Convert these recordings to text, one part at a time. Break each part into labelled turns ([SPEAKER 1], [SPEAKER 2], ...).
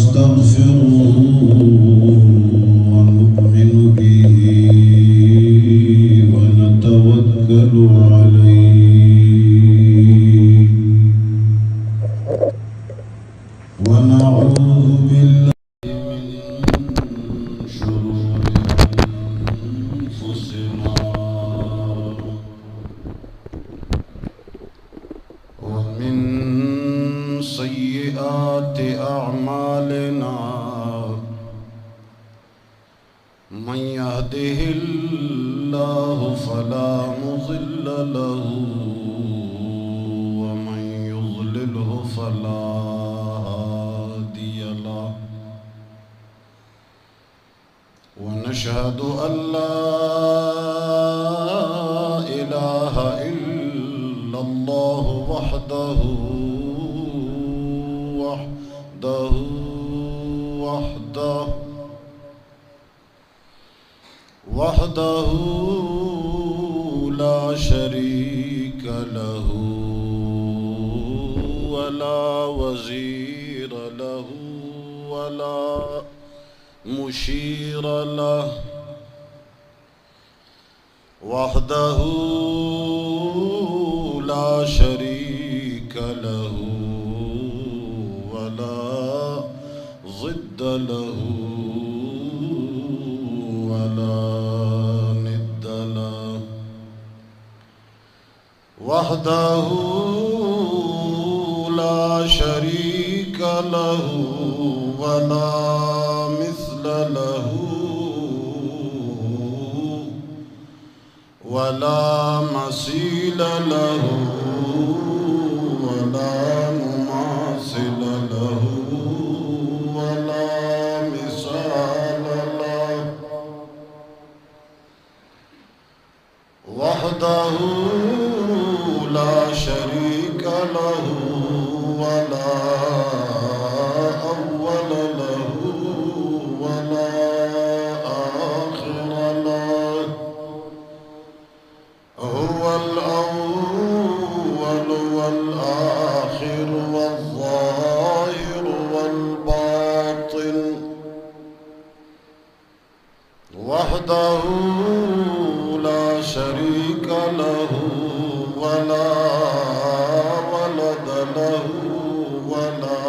[SPEAKER 1] ونستغفره ونؤمن به ونتوكل عليه ونعوذ بالله من شرور أنفسنا ومن سيئات أعمالنا من يهده الله فلا مضل له ومن يضلله فلا هادي له ونشهد أن لا إله إلا الله وحده لا شريك له ولا وزير له ولا مشير له وحده لا شريك له ولا ضد له ولا ند له وحده لا شريك له ولا مثل له ولا مثيل له ولا مماثل له ولا مثال له وحده لا شريك له ولا أول له ولا آخر له هو الأول والآخر والظاهر والباطن وحده لا شريك له ولا ولد له ولا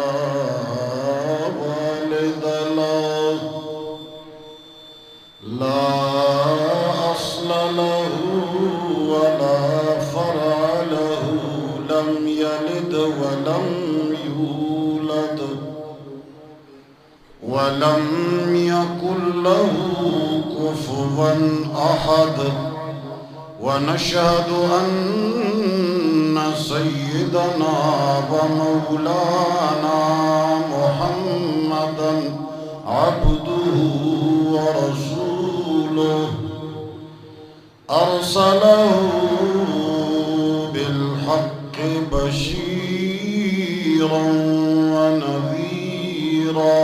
[SPEAKER 1] والد له لا أصل له ولا فرع له لم يلد ولم يولد ولم يكن له كفوا أحد ونشهد أن سيدنا ومولانا محمدا عبده ورسوله أرسله بالحق بشيرا ونذيرا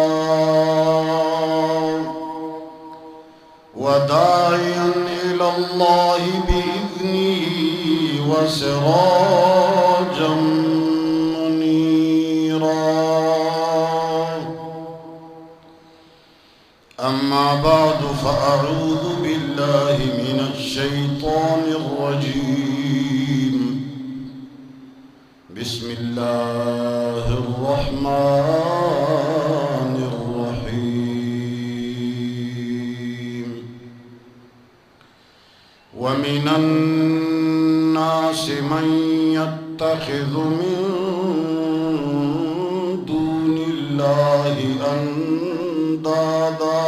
[SPEAKER 1] وداعيا إلى الله بإذنه وسراجا منيرا أما بعد فأعوذ بالله من الشيطان الرجيم بسم الله الرحمن الرحيم ومن الناس من يتخذ من دون الله أندادا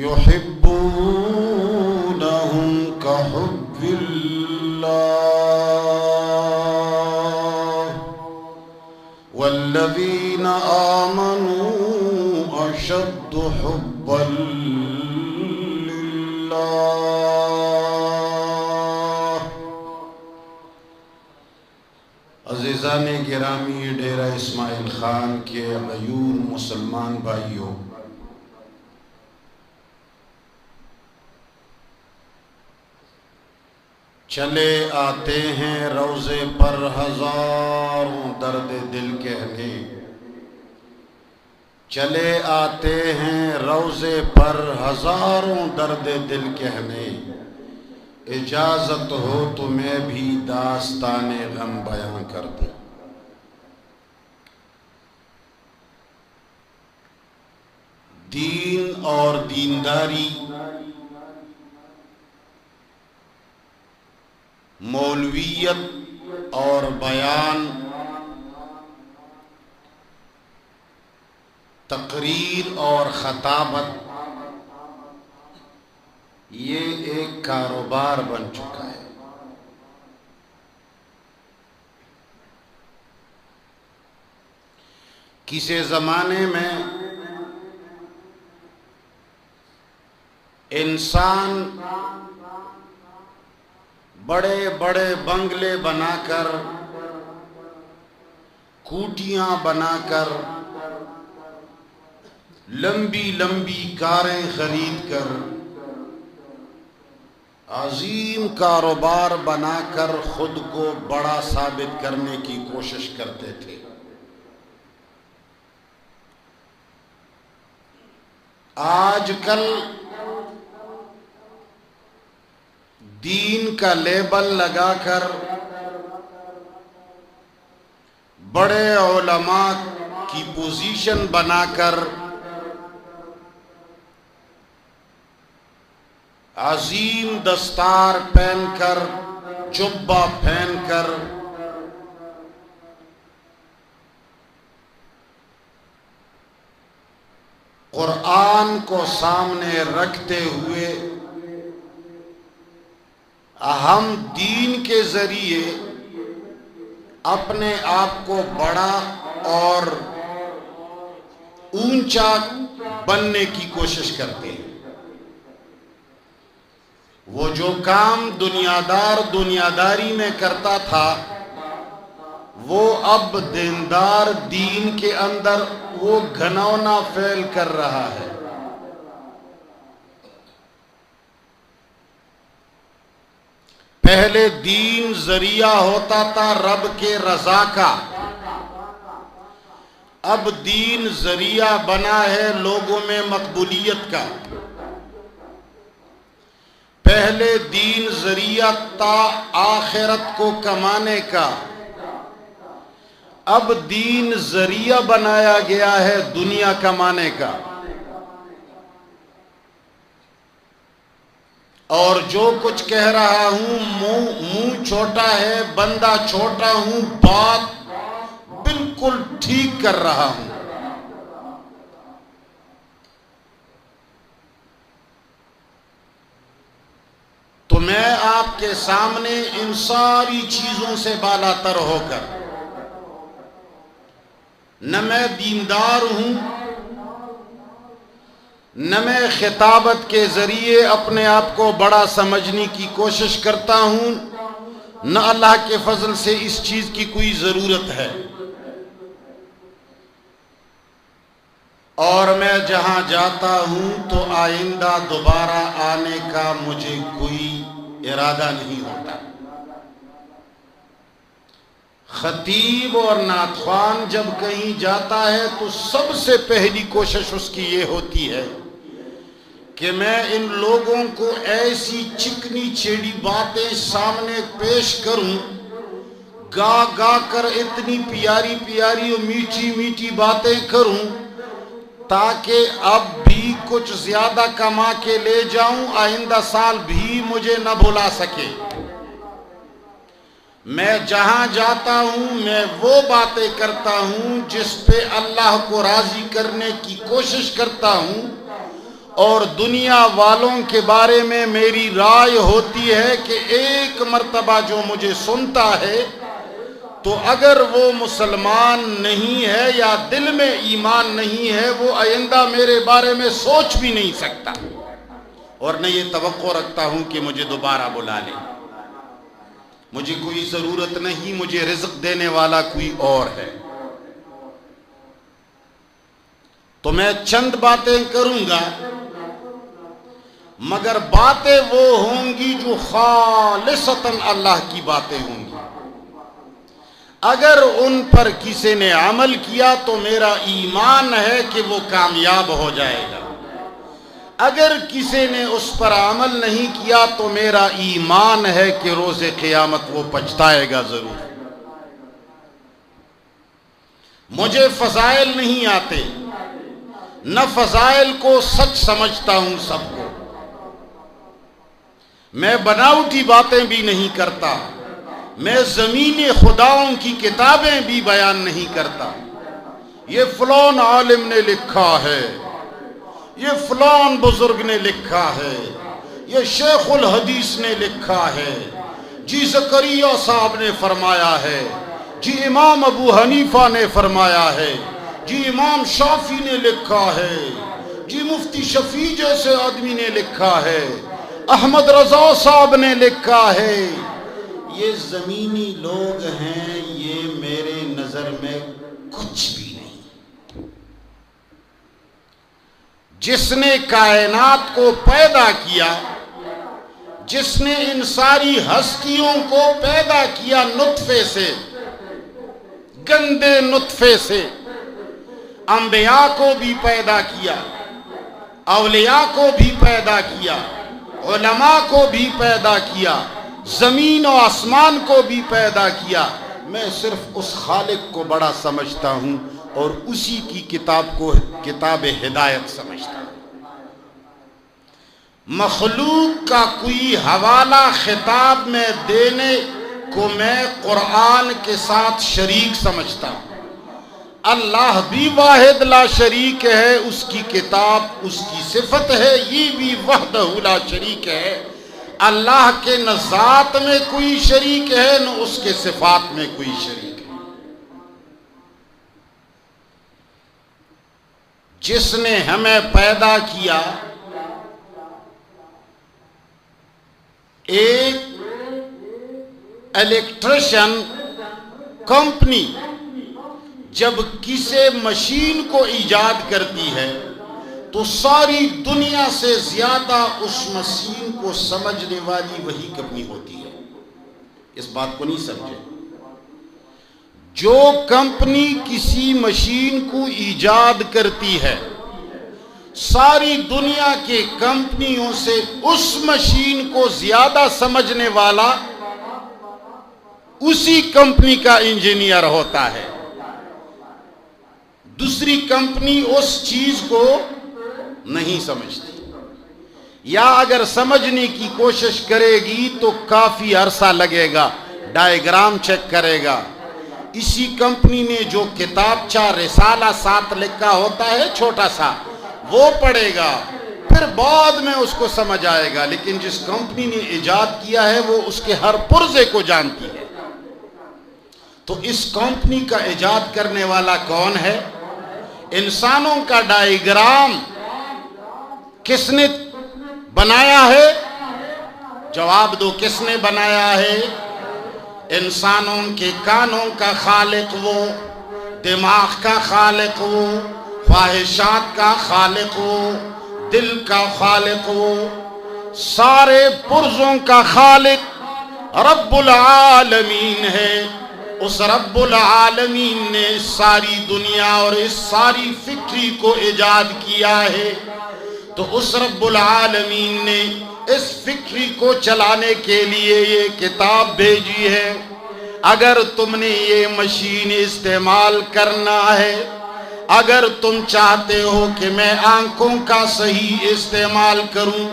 [SPEAKER 1] يحبونهم كحب الله والذين آمنوا أشد حبا لله. عزیزان گرامی، ڈیرہ اسماعیل خان کے غیور مسلمان بھائیوں، چلے آتے ہیں روزے پر ہزاروں درد دل کہنے، چلے آتے ہیں روضے پر ہزاروں درد دل کہنے، اجازت ہو تو میں بھی داستان غم بیان کر دوں۔ دین اور دینداری، مولویت اور بیان، تقریر اور خطابت، یہ ایک کاروبار بن چکا ہے۔ کسی زمانے میں انسان بڑے بڑے بنگلے بنا کر، کوٹیاں بنا کر، لمبی لمبی کاریں خرید کر، عظیم کاروبار بنا کر خود کو بڑا ثابت کرنے کی کوشش کرتے تھے۔ آج کل دین کا لیبل لگا کر بڑے علماء کی پوزیشن بنا کر، عظیم دستار پہن کر، جبہ پہن کر، قرآن کو سامنے رکھتے ہوئے ہم دین کے ذریعے اپنے آپ کو بڑا اور اونچا بننے کی کوشش کرتے ہیں۔ وہ جو کام دنیاداری میں کرتا تھا، وہ اب دیندار دین کے اندر وہ گھنونا فعل کر رہا ہے۔ پہلے دین ذریعہ ہوتا تھا رب کے رضا کا، اب دین ذریعہ بنا ہے لوگوں میں مقبولیت کا۔ پہلے دین ذریعہ تھا آخرت کو کمانے کا، اب دین ذریعہ بنایا گیا ہے دنیا کمانے کا۔ اور جو کچھ کہہ رہا ہوں منہ چھوٹا ہے، بندہ چھوٹا ہوں، بات بالکل ٹھیک کر رہا ہوں۔ تو میں آپ کے سامنے ان ساری چیزوں سے بالا تر ہو کر، نہ میں دیندار ہوں، نہ میں خطابت کے ذریعے اپنے آپ کو بڑا سمجھنے کی کوشش کرتا ہوں، نہ اللہ کے فضل سے اس چیز کی کوئی ضرورت ہے۔ اور میں جہاں جاتا ہوں تو آئندہ دوبارہ آنے کا مجھے کوئی ارادہ نہیں ہوتا۔ خطیب اور نعت خوان جب کہیں جاتا ہے تو سب سے پہلی کوشش اس کی یہ ہوتی ہے کہ میں ان لوگوں کو ایسی چکنی چیڑی باتیں سامنے پیش کروں، گا گا کر اتنی پیاری پیاری اور میٹھی میٹھی باتیں کروں تاکہ اب بھی کچھ زیادہ کما کے لے جاؤں، آئندہ سال بھی مجھے نہ بھلا سکے۔ میں جہاں جاتا ہوں میں وہ باتیں کرتا ہوں جس پہ اللہ کو راضی کرنے کی کوشش کرتا ہوں، اور دنیا والوں کے بارے میں میری رائے ہوتی ہے کہ ایک مرتبہ جو مجھے سنتا ہے تو اگر وہ مسلمان نہیں ہے یا دل میں ایمان نہیں ہے، وہ آئندہ میرے بارے میں سوچ بھی نہیں سکتا، اور نہ یہ توقع رکھتا ہوں کہ مجھے دوبارہ بلا لے۔ مجھے کوئی ضرورت نہیں، مجھے رزق دینے والا کوئی اور ہے۔ تو میں چند باتیں کروں گا، مگر باتیں وہ ہوں گی جو خالصتاً اللہ کی باتیں ہوں گی۔ اگر ان پر کسی نے عمل کیا تو میرا ایمان ہے کہ وہ کامیاب ہو جائے گا، اگر کسی نے اس پر عمل نہیں کیا تو میرا ایمان ہے کہ روز قیامت وہ پچھتائے گا ضرور۔ مجھے فضائل نہیں آتے، نہ فضائل کو سچ سمجھتا ہوں سب کو، میں بناوٹی باتیں بھی نہیں کرتا، میں زمین خداؤں کی کتابیں بھی بیان نہیں کرتا، یہ فلان عالم نے لکھا ہے، یہ فلان بزرگ نے لکھا ہے، یہ شیخ الحدیث نے لکھا ہے، جی زکریا صاحب نے فرمایا ہے، جی امام ابو حنیفہ نے فرمایا ہے، جی امام شافعی نے لکھا ہے، جی مفتی شفیع جیسے آدمی نے لکھا ہے، احمد رضا صاحب نے لکھا ہے۔ یہ زمینی لوگ ہیں، یہ میرے نظر میں کچھ بھی نہیں۔ جس نے کائنات کو پیدا کیا، جس نے ان ساری ہستیوں کو پیدا کیا نطفے سے، گندے نطفے سے، انبیاء کو بھی پیدا کیا، اولیاء کو بھی پیدا کیا، علماء کو بھی پیدا کیا، زمین و آسمان کو بھی پیدا کیا، میں صرف اس خالق کو بڑا سمجھتا ہوں اور اسی کی کتاب کو کتاب ہدایت سمجھتا ہوں۔ مخلوق کا کوئی حوالہ خطاب میں دینے کو میں قرآن کے ساتھ شریک سمجھتا ہوں۔ اللہ بھی واحد لا شریک ہے، اس کی کتاب اس کی صفت ہے، یہ بھی وحدہ لا شریک ہے۔ اللہ کے نہ ذات میں کوئی شریک ہے، نہ اس کے صفات میں کوئی شریک ہے۔ جس نے ہمیں پیدا کیا، ایک الیکٹریشن کمپنی جب کسی مشین کو ایجاد کرتی ہے تو ساری دنیا سے زیادہ اس مشین کو سمجھنے والی وہی کمپنی ہوتی ہے۔ اس بات کو نہیں سمجھے؟ جو کمپنی کسی مشین کو ایجاد کرتی ہے، ساری دنیا کے کمپنیوں سے اس مشین کو زیادہ سمجھنے والا اسی کمپنی کا انجینئر ہوتا ہے۔ دوسری کمپنی اس چیز کو نہیں سمجھتی، یا اگر سمجھنے کی کوشش کرے گی تو کافی عرصہ لگے گا، ڈائیگرام چیک کرے گا۔ اسی کمپنی نے جو کتابچہ رسالہ ساتھ لکھا ہوتا ہے چھوٹا سا، وہ پڑھے گا، پھر بعد میں اس کو سمجھ آئے گا، لیکن جس کمپنی نے ایجاد کیا ہے وہ اس کے ہر پرزے کو جانتی ہے۔ تو اس کمپنی کا ایجاد کرنے والا کون ہے؟ انسانوں کا ڈائیگرام کس نے بنایا ہے؟ جواب دو، کس نے بنایا ہے؟ انسانوں کے کانوں کا خالق وہ، دماغ کا خالق وہ، خواہشات کا خالق وہ، دل کا خالق وہ، سارے پرزوں کا خالق رب العالمین ہے۔ اس رب العالمین نے ساری دنیا اور اس ساری فکری کو ایجاد کیا ہے، تو اس رب العالمین نے اس فکری کو چلانے کے لیے یہ کتاب بھیجی ہے۔ اگر تم نے یہ مشین استعمال کرنا ہے، اگر تم چاہتے ہو کہ میں آنکھوں کا صحیح استعمال کروں،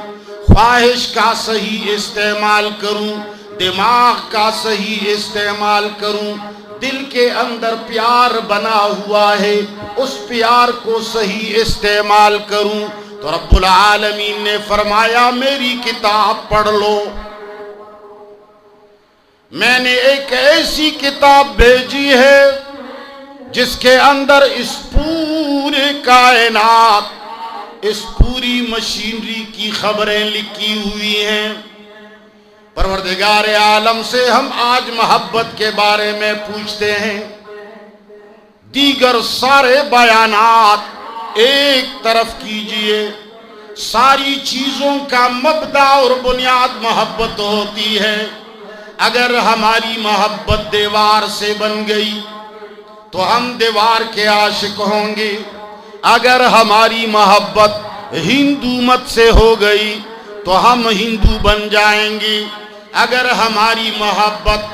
[SPEAKER 1] خواہش کا صحیح استعمال کروں، دماغ کا صحیح استعمال کروں، دل کے اندر پیار بنا ہوا ہے اس پیار کو صحیح استعمال کروں، تو رب العالمین نے فرمایا میری کتاب پڑھ لو۔ میں نے ایک ایسی کتاب بھیجی ہے جس کے اندر اس پورے کائنات، اس پوری مشینری کی خبریں لکھی ہوئی ہیں۔ پروردگار عالم سے ہم آج محبت کے بارے میں پوچھتے ہیں، دیگر سارے بیانات ایک طرف کیجئے۔ ساری چیزوں کا مبدأ اور بنیاد محبت ہوتی ہے، اگر ہماری محبت دیوار سے بن گئی تو ہم دیوار کے عاشق ہوں گے، اگر ہماری محبت ہندو مت سے ہو گئی تو ہم ہندو بن جائیں گے، اگر ہماری محبت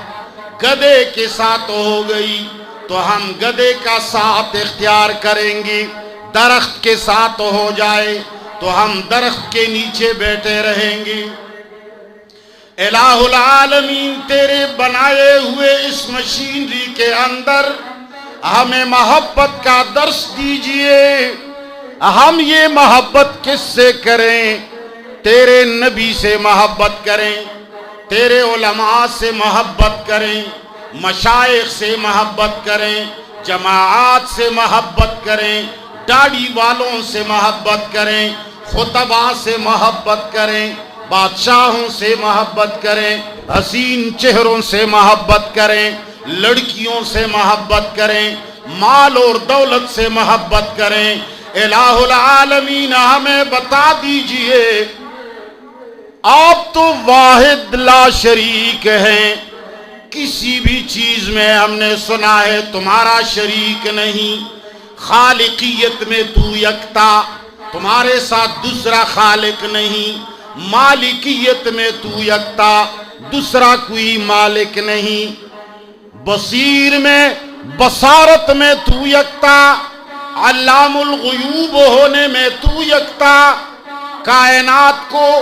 [SPEAKER 1] گدھے کے ساتھ ہو گئی تو ہم گدھے کا ساتھ اختیار کریں گے، درخت کے ساتھ ہو جائے تو ہم درخت کے نیچے بیٹھے رہیں گے۔ الہ العالمین تیرے بنائے ہوئے اس مشینری کے اندر ہمیں محبت کا درس دیجئے۔ ہم یہ محبت کس سے کریں؟ تیرے نبی سے محبت کریں، تیرے علماء سے محبت کریں، مشائخ سے محبت کریں، جماعات سے محبت کریں، داڑھی والوں سے محبت کریں، خطباء سے محبت کریں، بادشاہوں سے محبت کریں، حسین چہروں سے محبت کریں، لڑکیوں سے محبت کریں، مال اور دولت سے محبت کریں۔ الہ العالمین ہمیں بتا دیجئے، آپ تو واحد لا شریک ہیں، کسی بھی چیز میں ہم نے سنا ہے تمہارا شریک نہیں، خالقیت میں تو یکتا، تمہارے ساتھ دوسرا خالق نہیں، مالکیت میں تو یکتا، دوسرا کوئی مالک نہیں، بصیر میں بصارت میں تو یکتا، علام الغیوب ہونے میں تو یکتا، کائنات کو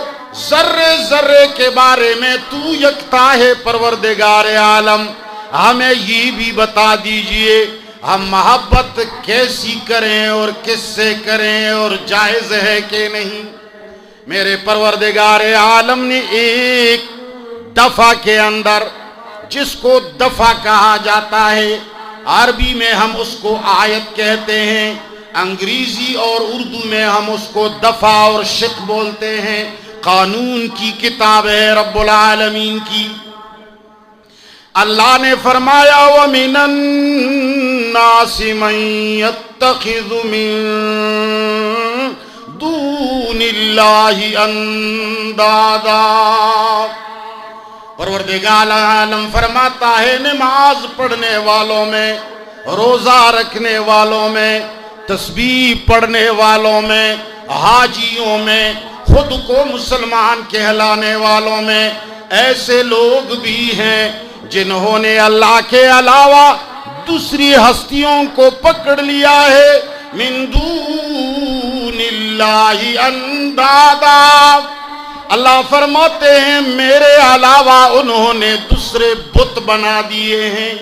[SPEAKER 1] ذرے ذرے کے بارے میں تو یکتا ہے پروردگار عالم۔ ہمیں یہ بھی بتا دیجئے ہم محبت کیسی کریں اور کس سے کریں اور جائز ہے کہ نہیں۔ میرے پروردگار عالم نے ایک دفعہ کے اندر، جس کو دفعہ کہا جاتا ہے، عربی میں ہم اس کو آیت کہتے ہیں، انگریزی اور اردو میں ہم اس کو دفعہ اور شق بولتے ہیں، قانون کی کتاب ہے رب العالمین کی۔ اللہ نے فرمایا وَمِنَ النَّاسِ مَن يَتَّخِذُ مِن دُونِ اللَّهِ أَندَادًا۔ پروردگار عالم فرماتا ہے نماز پڑھنے والوں میں، روزہ رکھنے والوں میں، تسبیح پڑھنے والوں میں، حاجیوں میں، خود کو مسلمان کہلانے والوں میں ایسے لوگ بھی ہیں جنہوں نے اللہ کے علاوہ دوسری ہستیوں کو پکڑ لیا ہے، من دون اللہ اندادا۔ اللہ فرماتے ہیں میرے علاوہ انہوں نے دوسرے بت بنا دیے ہیں۔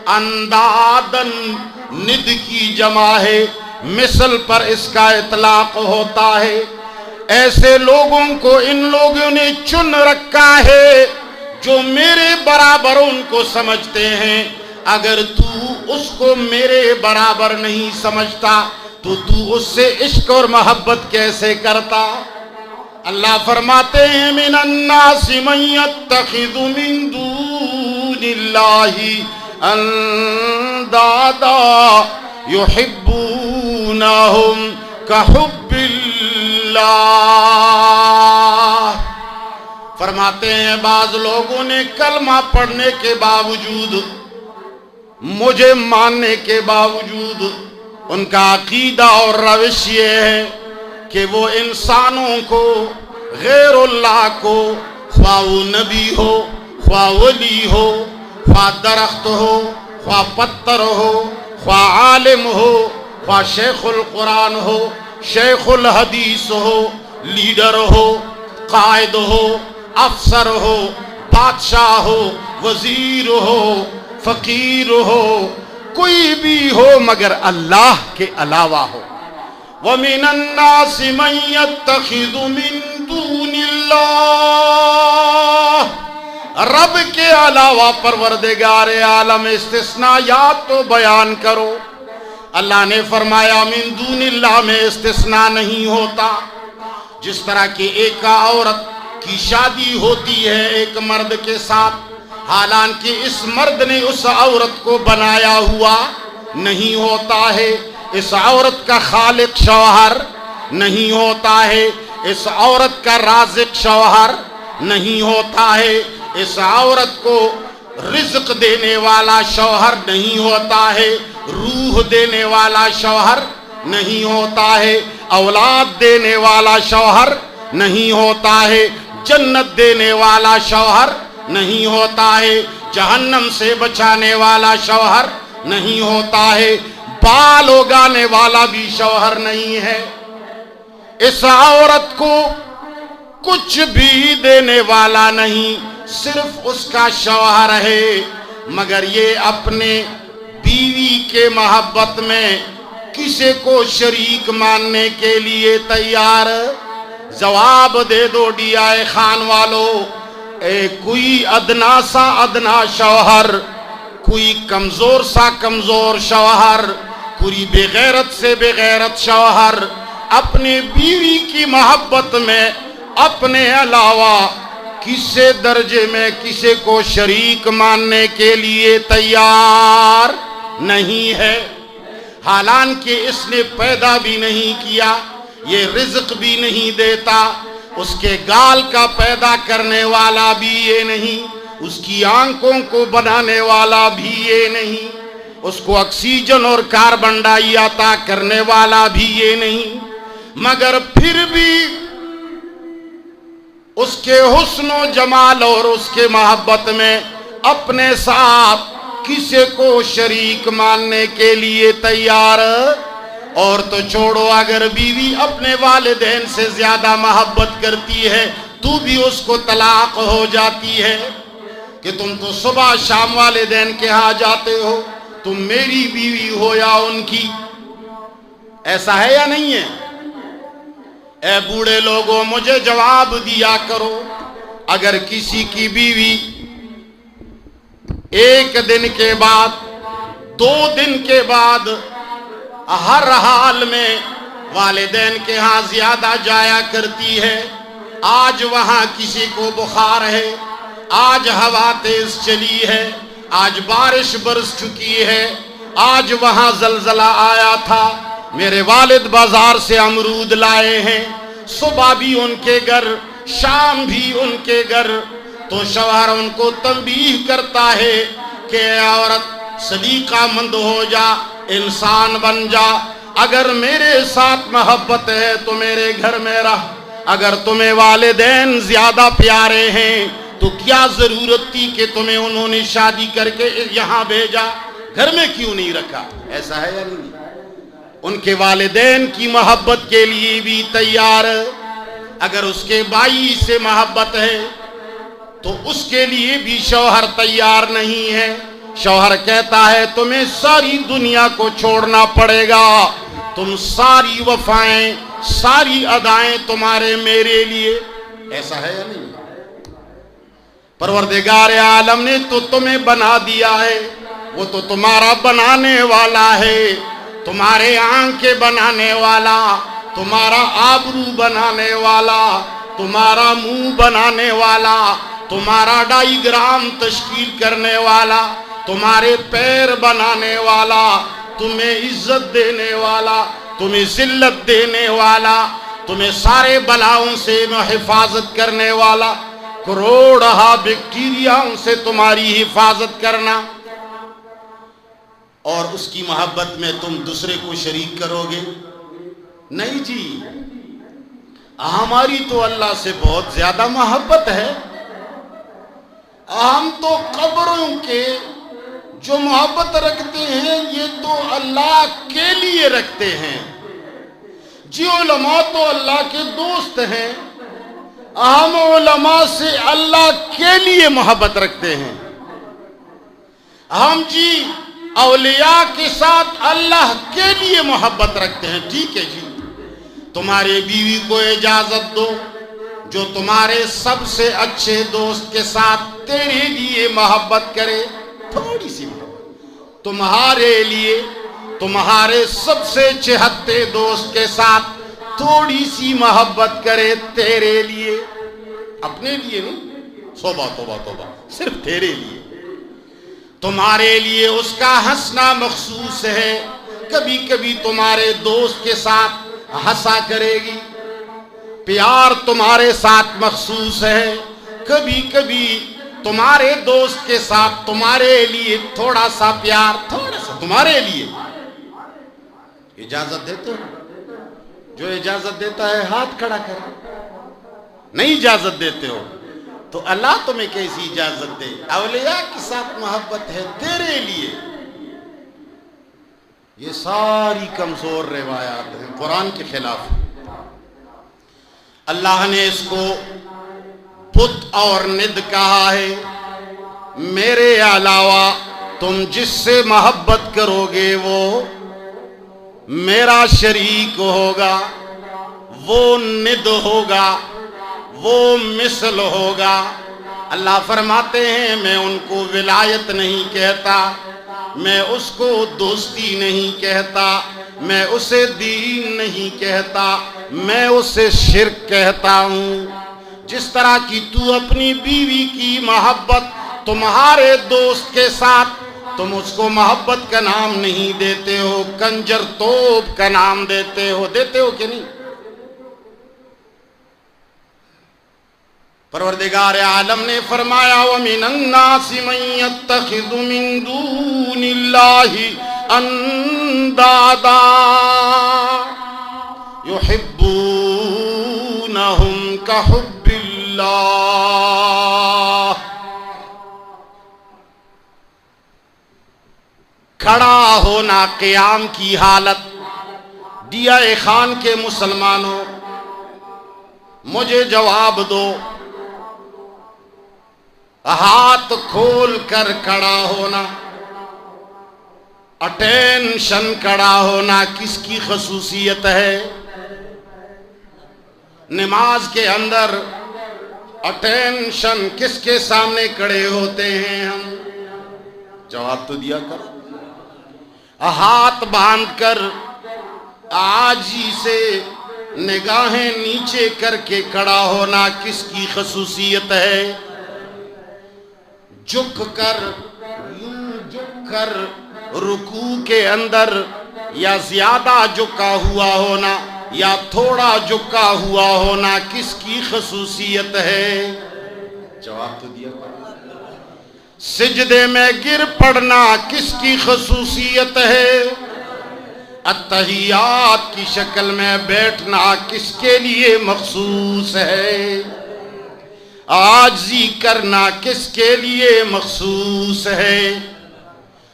[SPEAKER 1] اندادن ند کی جمع ہے، مثل پر اس کا اطلاق ہوتا ہے۔ ایسے لوگوں کو ان لوگوں نے چن رکھا ہے جو میرے برابر ان کو سمجھتے ہیں۔ اگر تو اس کو میرے برابر نہیں سمجھتا تو اس سے عشق اور محبت کیسے کرتا؟ اللہ فرماتے ہیں من الناس من يتخذ من دون اللہ اندادا يحبونهم كحب اللہ۔ فرماتے ہیں بعض لوگوں نے کلمہ پڑھنے کے باوجود، مجھے ماننے کے باوجود، ان کا عقیدہ اور روش یہ ہے کہ وہ انسانوں کو، غیر اللہ کو، خواہ وہ نبی ہو، خواہ ولی ہو، خواہ درخت ہو، خواہ پتھر ہو، خواہ عالم ہو، خواہ شیخ القرآن ہو، شیخ الحدیث ہو، لیڈر ہو، قائد ہو، افسر ہو، بادشاہ ہو، وزیر ہو، فقیر ہو، کوئی بھی ہو مگر اللہ کے علاوہ ہو۔ وَمِنَ النَّاسِ مَن يَتَّخِذُ مِن دُونِ اللَّهِ۔ رب کے علاوہ پروردگار عالم استثناءات تو بیان کرو۔ اللہ نے فرمایا من دون اللہ میں استثناء نہیں ہوتا۔ جس طرح کہ ایک عورت کی شادی ہوتی ہے ایک مرد کے ساتھ، حالانکہ اس مرد نے اس عورت کو بنایا ہوا نہیں ہوتا ہے، اس عورت کا خالق شوہر نہیں ہوتا ہے، اس عورت کا رازق شوہر نہیں ہوتا ہے، اس عورت کو رزق دینے والا شوہر نہیں ہوتا ہے، روح دینے والا شوہر نہیں ہوتا ہے، اولاد دینے والا شوہر نہیں ہوتا ہے، جنت دینے والا شوہر نہیں ہوتا ہے، جہنم سے بچانے والا شوہر نہیں ہوتا ہے، بال اگانے والا بھی شوہر نہیں ہے۔ اس عورت کو کچھ بھی دینے والا نہیں، صرف اس کا شوہر ہے، مگر یہ اپنے بیوی کے محبت میں کسی کو شریک ماننے کے لیے تیار۔ جواب دے دو ڈیا خان والو، کوئی ادنا سا ادنا شوہر، کوئی کمزور سا کمزور شوہر، کوئی بغیرت سے بغیرت شوہر اپنی بیوی کی محبت میں اپنے علاوہ کسی درجے میں کسی کو شریک ماننے کے لیے تیار نہیں ہے، حالانکہ اس نے پیدا بھی نہیں کیا، یہ رزق بھی نہیں دیتا، اس کے گال کا پیدا کرنے والا بھی یہ نہیں، اس کی آنکھوں کو بنانے والا بھی یہ نہیں، اس کو آکسیجن اور کاربن ڈائی عطا کرنے والا بھی یہ نہیں، مگر پھر بھی اس کے حسن و جمال اور اس کے محبت میں اپنے ساتھ کسی کو شریک ماننے کے لیے تیار۔ اور تو چھوڑو، اگر بیوی اپنے والدین سے زیادہ محبت کرتی ہے تو بھی اس کو طلاق ہو جاتی ہے کہ تم تو صبح شام والدین کے ہاں جاتے ہو، تم میری بیوی ہو یا ان کی، ایسا ہے یا نہیں ہے؟ اے بوڑھے لوگوں مجھے جواب دیا کرو، اگر کسی کی بیوی ایک دن کے بعد 2 دن کے بعد ہر حال میں والدین کے ہاں زیادہ جایا کرتی ہے، آج وہاں کسی کو بخار ہے، آج ہوا تیز چلی ہے، آج بارش برس چکی ہے، آج وہاں زلزلہ آیا تھا، میرے والد بازار سے امرود لائے ہیں، صبح بھی ان کے گھر شام بھی ان کے گھر، تو شوہر ان کو تنبیہ کرتا ہے کہ اے عورت سلیقہ مند ہو جا، انسان بن جا، اگر میرے ساتھ محبت ہے تو میرے گھر میں رہ، اگر تمہیں والدین زیادہ پیارے ہیں تو کیا ضرورت تھی کہ تمہیں انہوں نے شادی کر کے یہاں بھیجا، گھر میں کیوں نہیں رکھا؟ ایسا ہے یا نہیں؟ ان کے والدین کی محبت کے لیے بھی تیار، اگر اس کے بھائی سے محبت ہے تو اس کے لیے بھی شوہر تیار نہیں ہے، شوہر کہتا ہے تمہیں ساری دنیا کو چھوڑنا پڑے گا، تم ساری وفائیں ساری ادائیں تمہارے میرے لیے، ایسا ہے یا نہیں؟ پروردگار عالم نے تو تمہیں بنا دیا ہے، وہ تو تمہارا بنانے والا ہے، تمہارے آنکھیں بنانے والا، تمہارا آبرو بنانے والا، تمہارا منہ بنانے والا، تمہارا ڈائیگرام تشکیل کرنے والا، تمہارے پیر بنانے والا، تمہیں عزت دینے والا، تمہیں ذلت دینے والا، تمہیں سارے بلاؤں سے حفاظت کرنے والا، کروڑہا بیکٹیریاؤں سے تمہاری حفاظت کرنا، اور اس کی محبت میں تم دوسرے کو شریک کرو گے؟ نہیں جی، ہماری تو اللہ سے بہت زیادہ محبت ہے، ہم تو قبروں کے جو محبت رکھتے ہیں یہ تو اللہ کے لیے رکھتے ہیں، جی علماء تو اللہ کے دوست ہیں، ہم علماء سے اللہ کے لیے محبت رکھتے ہیں، ہم جی اولیاء کے ساتھ اللہ کے لیے محبت رکھتے ہیں۔ ٹھیک ہے جی، تمہارے بیوی کو اجازت دو جو تمہارے سب سے اچھے دوست کے ساتھ تیرے لیے محبت کرے، تھوڑی سی محبت تمہارے لیے، تمہارے سب سے چہتے دوست کے ساتھ تھوڑی سی محبت کرے تیرے لیے، اپنے لیے نہیں، توبہ توبہ توبہ، صرف تیرے لیے، تمہارے لیے اس کا ہنسنا مخصوص ہے، کبھی کبھی تمہارے دوست کے ساتھ ہنسا کرے گی، پیار تمہارے ساتھ مخصوص ہے، کبھی کبھی تمہارے دوست کے ساتھ تمہارے لیے تھوڑا سا پیار، تھوڑا سا تمہارے لیے اجازت دیتے ہو؟ جو اجازت دیتا ہے ہاتھ کھڑا کر. نہیں اجازت دیتے ہو تو اللہ تمہیں کیسی اجازت دے؟ اولیاء کے ساتھ محبت ہے تیرے لیے. یہ ساری کمزور روایات ہیں، قرآن کے خلاف. اللہ نے اس کو بت اور ند کہا ہے. میرے علاوہ تم جس سے محبت کرو گے وہ میرا شریک ہوگا، وہ ند ہوگا، وہ مثل ہوگا. اللہ فرماتے ہیں میں ان کو ولایت نہیں کہتا، میں اس کو دوستی نہیں کہتا، میں اسے دین نہیں کہتا، میں اسے شرک کہتا ہوں. جس طرح کی تو اپنی بیوی کی محبت تمہارے دوست کے ساتھ، تم اس کو محبت کا نام نہیں دیتے ہو، کنجر توپ کا نام دیتے ہو. دیتے ہو کہ نہیں؟ پروردگار عالم نے فرمایا وَمِنَ النَّاسِ مَن يَتَّخِذُ مِن دُونِ اللَّهِ أَندَادًا يُحِبُّونَهُمْ كَحُبِّ اللَّهِ. کھڑا ہونا قیام کی حالت. دیا خان کے مسلمانوں مجھے جواب دو، ہاتھ کھول کر کھڑا ہونا، اٹینشن کھڑا ہونا کس کی خصوصیت ہے؟ نماز کے اندر اٹینشن کس کے سامنے کھڑے ہوتے ہیں ہم؟ جواب تو دیا کرو. ہاتھ باندھ کر عاجزی سے نگاہیں نیچے کر کے کھڑا ہونا کس کی خصوصیت ہے؟ جھک کر رکوع کے اندر یا زیادہ جھکا ہوا ہونا یا تھوڑا جھکا ہوا ہونا کس کی خصوصیت ہے؟ جواب تو دیا. سجدے میں گر پڑنا کس کی خصوصیت ہے؟ اتحیات کی شکل میں بیٹھنا کس کے لیے مخصوص ہے؟ عاجزی کرنا کس کے لیے مخصوص ہے؟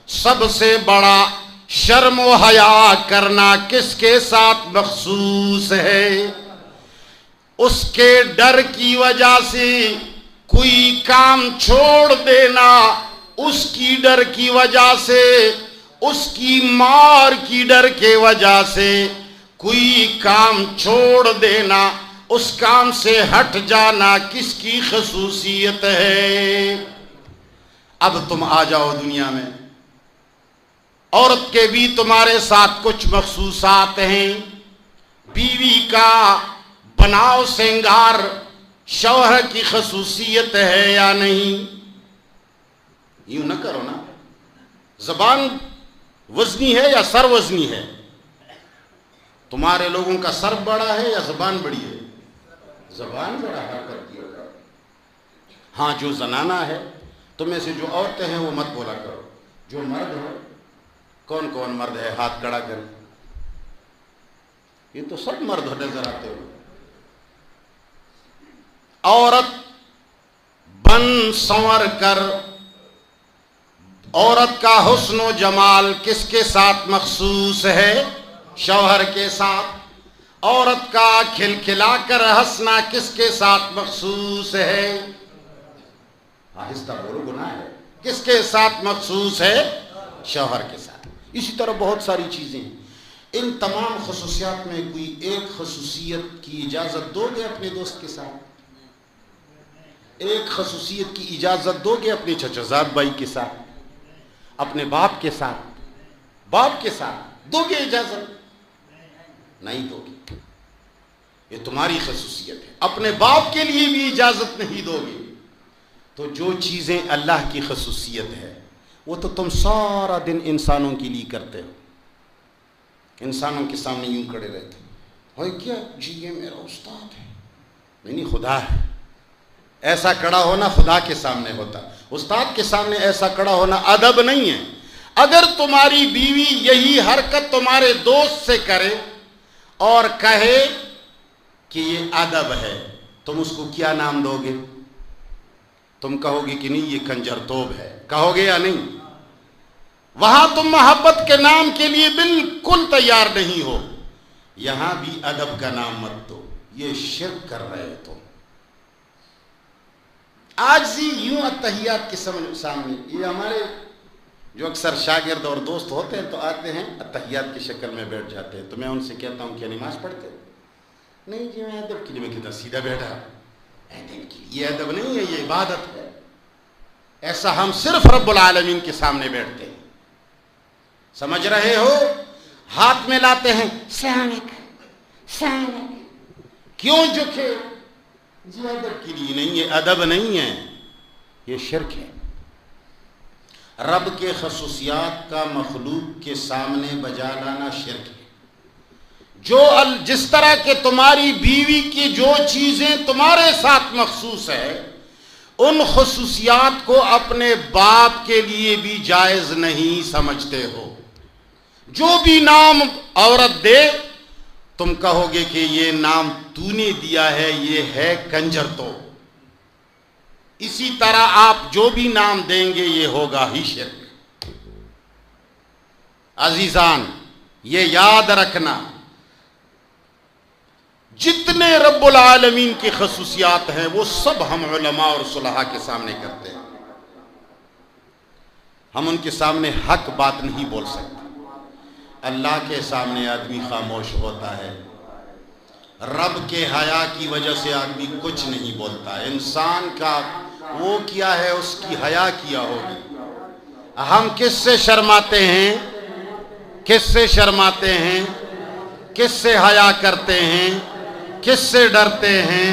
[SPEAKER 1] سب سے بڑا شرم و حیا کرنا کس کے ساتھ مخصوص ہے؟ اس کے ڈر کی وجہ سے کوئی کام چھوڑ دینا، اس کی ڈر کی وجہ سے، اس کی مار کی ڈر کے وجہ سے کوئی کام چھوڑ دینا، اس کام سے ہٹ جانا کس کی خصوصیت ہے؟ اب تم آ جاؤ دنیا میں، عورت کے بھی تمہارے ساتھ کچھ مخصوصات ہیں. بیوی کا بناؤ سنگار شوہر کی خصوصیت ہے یا نہیں؟ یوں نہ کرو نا. زبان وزنی ہے یا سر وزنی ہے؟ تمہارے لوگوں کا سر بڑا ہے یا زبان بڑی ہے؟ زبان بڑا حرکت کیا. ہاں جو زنانہ ہے تم میں سے جو عورتیں ہیں وہ مت بولا کرو. جو مرد ہے، کون کون مرد ہے ہاتھ کھڑا کریں. یہ تو سب مرد نظر آتے ہو. عورت بن سنور کر، عورت کا حسن و جمال کس کے ساتھ مخصوص ہے؟ شوہر کے ساتھ. عورت کا کھلکھلا کر ہنسنا کس کے ساتھ مخصوص ہے؟ آہستہ بولو، گناہ ہے. کس کے ساتھ مخصوص ہے؟ شوہر کے ساتھ. اسی طرح بہت ساری چیزیں ہیں. ان تمام خصوصیات میں کوئی ایک خصوصیت کی اجازت دو گے اپنے دوست کے ساتھ؟ ایک خصوصیت کی اجازت دو گے اپنے چچا زاد بھائی کے ساتھ، اپنے باپ کے ساتھ دو گے اجازت؟ نہیں دو گے. یہ تمہاری خصوصیت ہے. اپنے باپ کے لیے بھی اجازت نہیں دو گے. تو جو چیزیں اللہ کی خصوصیت ہے وہ تو تم سارا دن انسانوں کے لیے کرتے ہو. انسانوں کے سامنے یوں کھڑے رہتے ہو، کیا جی یہ میرا استاد ہے. نہیں خدا ہے. ایسا کڑا ہونا خدا کے سامنے ہوتا، استاد کے سامنے ایسا کڑا ہونا ادب نہیں ہے۔ اگر تمہاری بیوی یہی حرکت تمہارے دوست سے کرے اور کہے کہ یہ ادب ہے، تم اس کو کیا نام دو گے؟ تم کہو گے کہ نہیں یہ کنجر توب ہے، کہو گے یا نہیں؟ وہاں تم محبت کے نام کے لیے بالکل تیار نہیں ہو، یہاں بھی ادب کا نام مت دو، یہ شرک کر رہے تم۔ عاجزی یوں اتحیات کے سامنے، یہ ہمارے جو اکثر شاگرد اور دوست ہوتے ہیں تو آتے ہیں اتحیات کی شکل میں بیٹھ جاتے ہیں، تو میں ان سے کہتا ہوں کہ نماز پڑھتے ہو؟ نہیں جی میں ادب کے لیے، میں کہتا سیدھا بیٹھا، ادب کے لیے، یہ ادب نہیں ہے، یہ عبادت ہے۔ ایسا ہم صرف رب العالمین کے سامنے بیٹھتے ہیں، سمجھ رہے ہو؟ ہاتھ میں لاتے ہیں السلام علیکم، کیوں جھکے؟ جی ادب کے لیے نہیں، یہ ادب نہیں ہے، یہ شرک ہے۔ رب کے خصوصیات کا مخلوق کے سامنے بجا لانا شرک ہے۔ جس طرح کہ تمہاری بیوی کی جو چیزیں تمہارے ساتھ مخصوص ہے، ان خصوصیات کو اپنے باپ کے لیے بھی جائز نہیں سمجھتے ہو۔ جو بھی نام عورت دے تم کہو گے کہ یہ نام تو نے دیا ہے، یہ ہے کنجر تو۔ اسی طرح آپ جو بھی نام دیں گے یہ ہوگا ہی شرک۔ عزیزان یہ یاد رکھنا، جتنے رب العالمین کی خصوصیات ہیں وہ سب ہم علماء اور صلحاء کے سامنے کرتے ہیں۔ ہم ان کے سامنے حق بات نہیں بول سکتے۔ اللہ کے سامنے آدمی خاموش ہوتا ہے، رب کے حیا کی وجہ سے آدمی کچھ نہیں بولتا۔ انسان کا وہ کیا ہے، اس کی حیا کیا ہوگی۔ ہم کس سے شرماتے ہیں؟ کس سے شرماتے ہیں؟ کس سے حیا کرتے ہیں؟ کس سے ڈرتے ہیں؟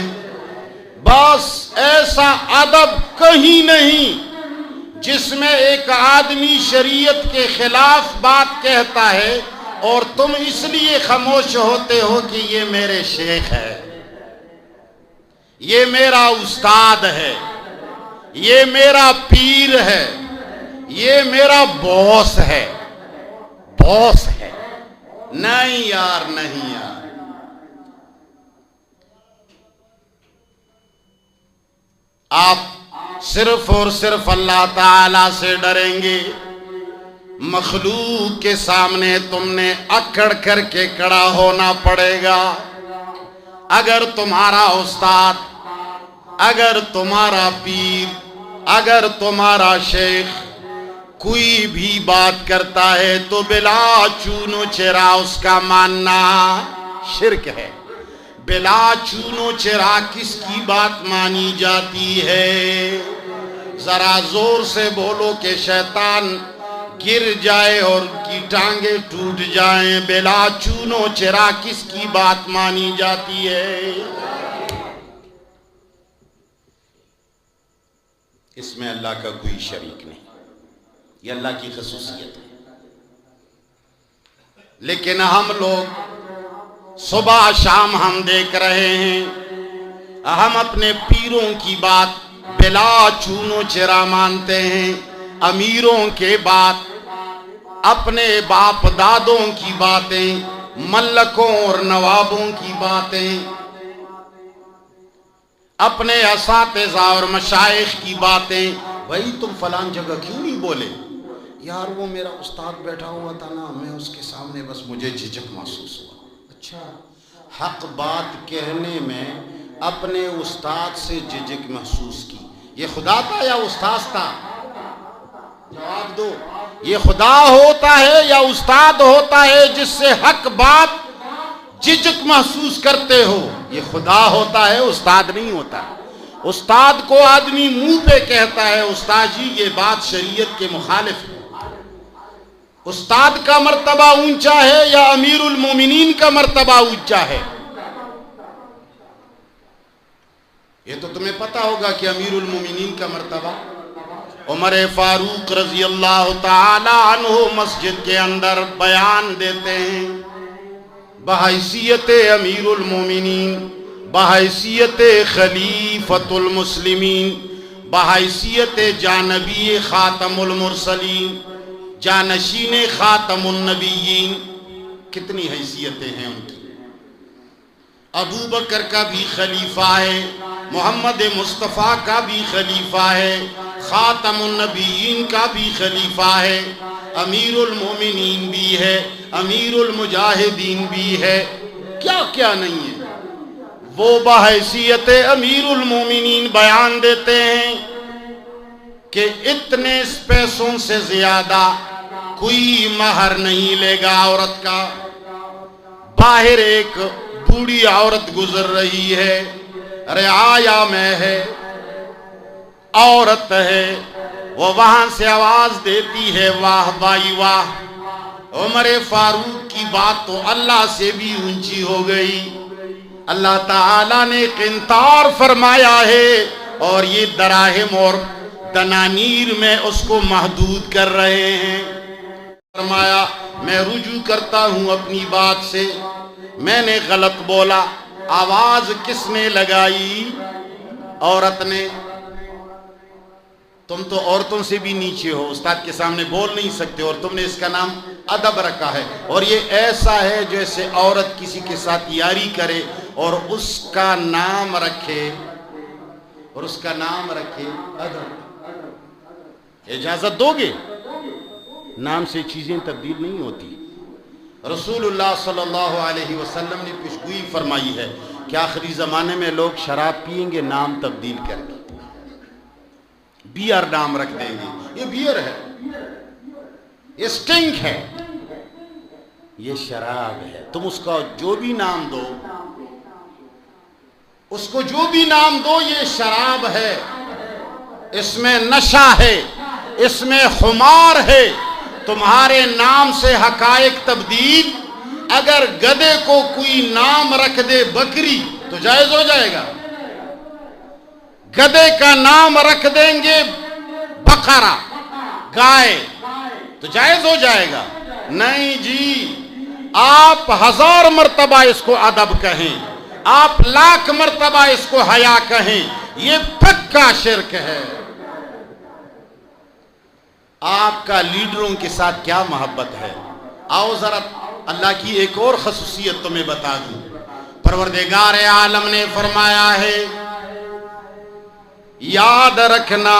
[SPEAKER 1] بس ایسا ادب کہیں نہیں جس میں ایک آدمی شریعت کے خلاف بات کہتا ہے اور تم اس لیے خاموش ہوتے ہو کہ یہ میرے شیخ ہے، یہ میرا استاد ہے، یہ میرا پیر ہے، یہ میرا باس ہے۔ باس ہے؟ نہیں یار، نہیں یار۔ آپ صرف اور صرف اللہ تعالی سے ڈریں گے۔ مخلوق کے سامنے تم نے اکڑ کر کے کھڑا ہونا پڑے گا۔ اگر تمہارا استاد، اگر تمہارا پیر، اگر تمہارا شیخ کوئی بھی بات کرتا ہے تو بلا چونو چرا اس کا ماننا شرک ہے۔ بلا چونو چرا کس کی بات مانی جاتی ہے؟ ذرا زور سے بولو کہ شیطان گر جائے اور کی ٹانگیں ٹوٹ جائیں۔ بلا چونو چرا کس کی بات مانی جاتی ہے؟ اس میں اللہ کا کوئی شریک نہیں، یہ اللہ کی خصوصیت ہے۔ لیکن ہم لوگ صبح شام ہم دیکھ رہے ہیں، ہم اپنے پیروں کی بات بلا چونو چرا مانتے ہیں، امیروں کے بات، اپنے باپ دادوں کی باتیں، ملکوں اور نوابوں کی باتیں، اپنے اساتذہ اور مشائخ کی باتیں۔ بھائی تم فلان جگہ کیوں نہیں بولے؟ یار وہ میرا استاد بیٹھا ہوا تھا نا، میں اس کے سامنے بس مجھے جھجک محسوس ہوا۔ اچھا، حق بات کہنے میں اپنے استاد سے جھجک محسوس کی، یہ خدا تھا یا استاد تھا؟ جواب دو، یہ خدا ہوتا ہے یا استاد ہوتا ہے جس سے حق بات جھجک محسوس کرتے ہو؟ یہ خدا ہوتا ہے، استاد نہیں ہوتا۔ استاد کو آدمی منہ پہ کہتا ہے استاد جی یہ بات شریعت کے مخالف ہے۔ استاد کا مرتبہ اونچا ہے یا امیر المومنین کا مرتبہ اونچا ہے؟ یہ تو تمہیں پتا ہوگا کہ امیر المومنین کا مرتبہ، عمر فاروق رضی اللہ تعالی عنہ مسجد کے اندر بیان دیتے ہیں بحیثیت امیر المومنین، بحیثیت خلیفۃ المسلمین، بحیثیت جانبی خاتم المرسلین، جانشین خاتم النبیین، کتنی حیثیتیں ہیں ان کی۔ ابو بکر کا بھی خلیفہ ہے، محمد مصطفیٰ کا بھی خلیفہ ہے، خاتم النبیین کا بھی خلیفہ ہے، امیر المومنین بھی ہے، امیر المجاہدین بھی ہے، کیا کیا نہیں ہے۔ وہ بحیثیت امیر المومنین بیان دیتے ہیں کہ اتنے پیسوں سے زیادہ کوئی مہر نہیں لے گا عورت کا۔ باہر ایک بوڑھی عورت گزر رہی ہے، رعایا میں ہے، عورت ہے، وہ وہاں سے آواز دیتی ہے واہ بھائی واہ، عمر فاروق کی بات تو اللہ سے بھی اونچی ہو گئی۔ اللہ تعالیٰ نے قنطار فرمایا ہے اور یہ دراہم اور دنانیر میں اس کو محدود کر رہے ہیں۔ فرمایا میں رجوع کرتا ہوں اپنی بات سے، میں نے غلط بولا۔ آواز کس نے لگائی؟ عورت نے۔ تم تو عورتوں سے بھی نیچے ہو، استاد کے سامنے بول نہیں سکتے، اور تم نے اس کا نام ادب رکھا ہے، اور یہ ایسا ہے جیسے عورت کسی کے ساتھ یاری کرے اور اس کا نام رکھے، ادب۔ اجازت دو گے؟ نام سے چیزیں تبدیل نہیں ہوتی۔ رسول اللہ صلی اللہ علیہ وسلم نے پیشگوئی فرمائی ہے کہ آخری زمانے میں لوگ شراب پیئیں گے نام تبدیل کر کے، بیئر نام رکھ دیں گے، یہ بیئر ہے، یہ سٹنگ ہے، یہ شراب ہے۔ تم اس کا جو بھی نام دو، اس کو جو بھی نام دو، یہ شراب ہے، اس میں نشہ ہے، اس میں خمار ہے۔ تمہارے نام سے حقائق تبدیل، اگر گدھے کو کوئی نام رکھ دے بکری تو جائز ہو جائے گا؟ گدھے کا نام رکھ دیں گے بقرہ، گائے، تو جائز ہو جائے گا؟ نہیں جی، آپ 1000 مرتبہ اس کو ادب کہیں، آپ 1,00,000 مرتبہ اس کو حیا کہیں، یہ پکا شرک ہے۔ آپ کا لیڈروں کے ساتھ کیا محبت ہے؟ آؤ ذرا اللہ کی ایک اور خصوصیت تمہیں بتا دوں۔ پروردگار عالم نے فرمایا ہے، یاد رکھنا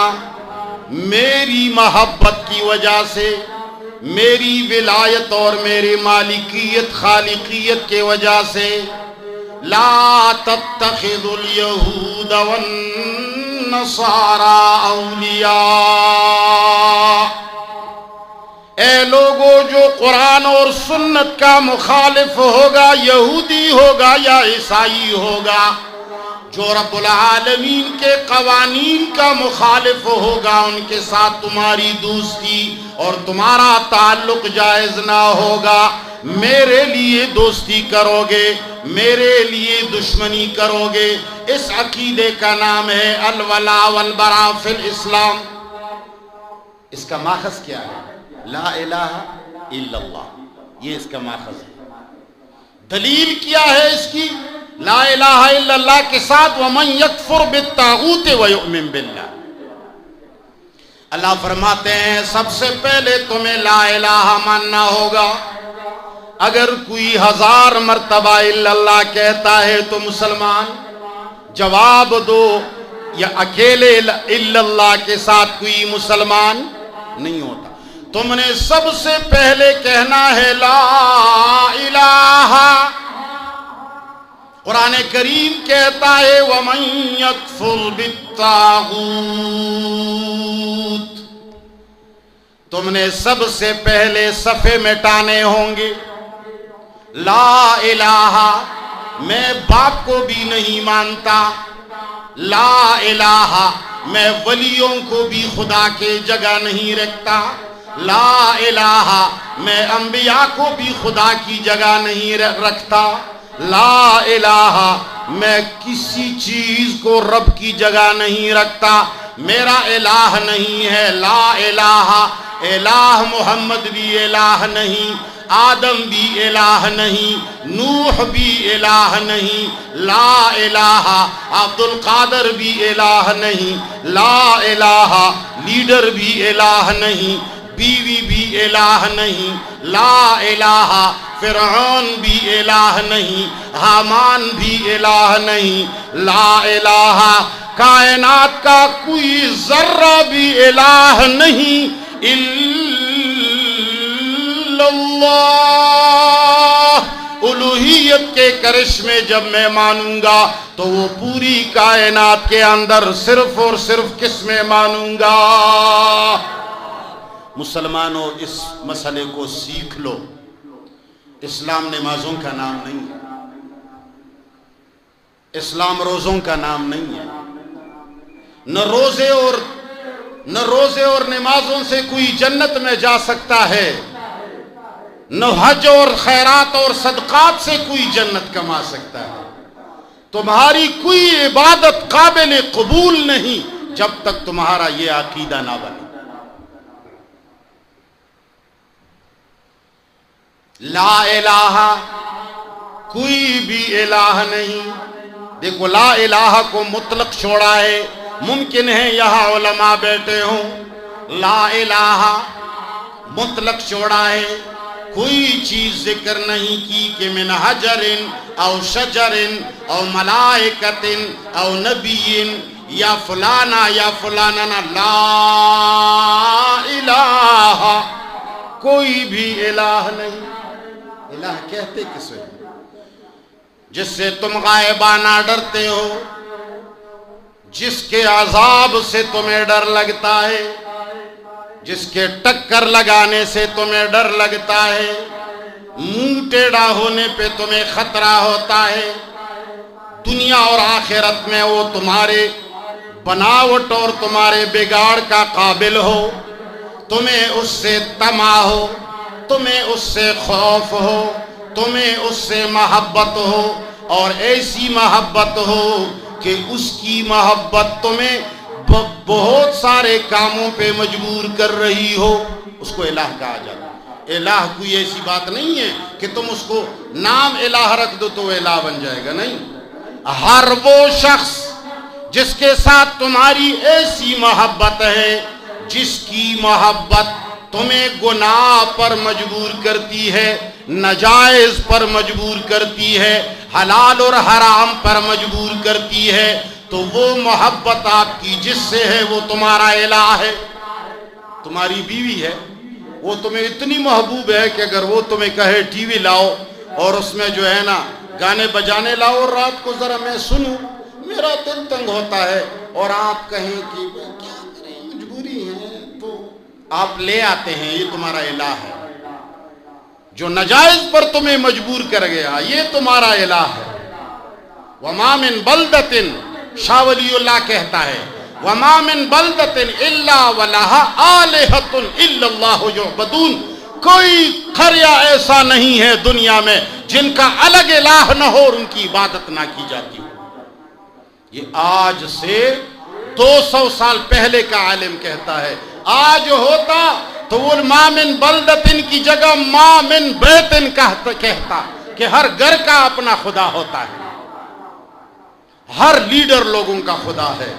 [SPEAKER 1] میری محبت کی وجہ سے، میری ولایت اور میری مالکیت خالقیت کے وجہ سے، لا تتخذوا اليہود والنصارى اولیاء۔ اے لوگو، جو قرآن اور سنت کا مخالف ہوگا، یہودی ہوگا یا عیسائی ہوگا، جو رب العالمین کے قوانین کا مخالف ہوگا، ان کے ساتھ تمہاری دوستی اور تمہارا تعلق جائز نہ ہوگا۔ میرے لیے دوستی کرو گے، میرے لیے دشمنی کرو گے۔ اس عقیدے کا نام ہے الولاء والبراء فی الاسلام۔ اس کا ماخذ کیا ہے؟ لا الہ الا اللہ، یہ اس کا ماخذ ہے۔ دلیل کیا ہے اس کی؟ لا الہ الا اللہ کے ساتھ ومن یکفر بالطاغوت ویؤمن باللہ۔ اللہ فرماتے ہیں سب سے پہلے تمہیں لا الہ ماننا ہوگا۔ اگر کوئی 1000 مرتبہ الا اللہ کہتا ہے تو مسلمان، جواب دو، یا اکیلے الا اللہ کے ساتھ کوئی مسلمان نہیں ہوتا۔ تم نے سب سے پہلے کہنا ہے لا الہ۔ قرآن کریم کہتا ہے وَمَن يَكْفُرْ بِالطَّاغُوتِ۔ تم نے سب سے پہلے صفے مٹانے ہوں گے۔ لا الہ، میں باپ کو بھی نہیں مانتا۔ لا الہ، میں ولیوں کو بھی خدا کے جگہ نہیں رکھتا۔ لا الہ، میں انبیاء کو بھی خدا کی جگہ نہیں رکھتا۔ لا الہ، میں کسی چیز کو رب کی جگہ نہیں رکھتا، میرا الہ نہیں ہے۔ لا الہ، الہ محمد بھی الہ نہیں، آدم بھی الہ نہیں، نوح بھی الہ نہیں، لا الہ عبد القادر بھی الہ نہیں، لا الہ لیڈر بھی الہ نہیں، بیوی بھی الہ نہیں، لا الہ فرعون بھی الہ نہیں، حامان بھی الہ نہیں، لا الہ کائنات کا کوئی ذرہ بھی الہ نہیں الا اللہ۔ الوہیت کے کرشمے جب میں مانوں گا تو وہ پوری کائنات کے اندر صرف اور صرف کس میں مانوں گا؟ مسلمانوں اس مسئلے کو سیکھ لو، اسلام نمازوں کا نام نہیں ہے، اسلام روزوں کا نام نہیں ہے، نہ روزے اور نمازوں سے کوئی جنت میں جا سکتا ہے، نہ حج اور خیرات اور صدقات سے کوئی جنت کما سکتا ہے۔ تمہاری کوئی عبادت قابل قبول نہیں جب تک تمہارا یہ عقیدہ نہ بنے۔ لا الہ کوئی بھی الہ نہیں۔ دیکھو لا الہ کو مطلق چھوڑا ہے، ممکن ہے یہاں علماء بیٹھے ہوں، لا الہ مطلق چھوڑا ہے، کوئی چیز ذکر نہیں کی کہ من حجر او شجر او ملائکت او نبی یا فلانا یا فلانا، لا الہ کوئی بھی الہ نہیں۔ الہ کہتے کسے؟ جس سے تم غائبانہ ڈرتے ہو، جس کے عذاب سے تمہیں ڈر لگتا ہے، جس کے ٹکر لگانے سے تمہیں ڈر لگتا ہے، منہ ٹیڑھا ہونے پہ تمہیں خطرہ ہوتا ہے، دنیا اور آخرت میں وہ تمہارے بناوٹ اور تمہارے بگاڑ کا قابل ہو، تمہیں اس سے طمع ہو، تمہیں اس سے خوف ہو، تمہیں اس سے محبت ہو، اور ایسی محبت ہو کہ اس کی محبت تمہیں بہت سارے کاموں پہ مجبور کر رہی ہو، اس کو الہ کہا جاتا ہے۔ الہ کوئی ایسی بات نہیں ہے کہ تم اس کو نام الہ رکھ دو تو الہ بن جائے گا، نہیں۔ ہر وہ شخص جس کے ساتھ تمہاری ایسی محبت ہے، جس کی محبت تمہیں گناہ پر مجبور کرتی ہے، ناجائز پر مجبور کرتی ہے، حلال اور حرام پر مجبور کرتی ہے، تو وہ محبت آپ کی جس سے ہے وہ تمہارا الہ ہے۔ تمہاری بیوی ہے، وہ تمہیں اتنی محبوب ہے کہ اگر وہ تمہیں کہے ٹی وی لاؤ اور اس میں جو ہے نا گانے بجانے لاؤ اور رات کو ذرا میں سنوں، میرا دل تنگ ہوتا ہے، اور آپ کہیں کہ کیا کریں مجبوری ہے، تو آپ لے آتے ہیں، یہ تمہارا الہ ہے۔ جو نجائز پر تمہیں مجبور کر گیا یہ تمہارا الہ ہے۔ وَمَا مِن بَلْدَةٍ، شاہ ولی اللہ کہتا ہے، وَمَا مِن بَلْدَةٍ إِلَّا وَلَهَا آلِهَةٌ إِلَّا اللَّهُ يُعْبَدُونَ، کوئی قریہ ایسا نہیں ہے دنیا میں جن کا الگ الہ نہ ہو اور ان کی عبادت نہ کی جاتی ہو۔ یہ آج سے 200 سال پہلے کا عالم کہتا ہے، آج ہوتا تو وہ ما من بلدتن کی جگہ ما من بیتن کہتا کہ ہر گھر کا اپنا خدا ہوتا ہے، ہر لیڈر لوگوں کا خدا ہے۔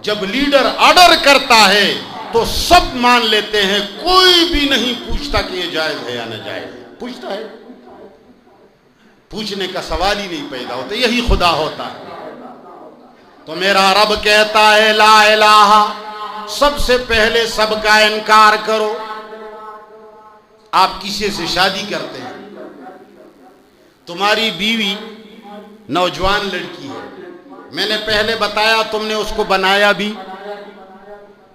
[SPEAKER 1] جب لیڈر آرڈر کرتا ہے تو سب مان لیتے ہیں، کوئی بھی نہیں پوچھتا کہ یہ جائز ہے یا ناجائز ہے۔ پوچھتا ہے؟ پوچھنے کا سوال ہی نہیں پیدا ہوتا، یہی خدا ہوتا ہے۔ تو میرا رب کہتا ہے لا الہ، سب سے پہلے سب کا انکار کرو۔ آپ کسی سے شادی کرتے ہیں، تمہاری بیوی نوجوان لڑکی ہے، میں نے پہلے بتایا تم نے اس کو بنایا بھی،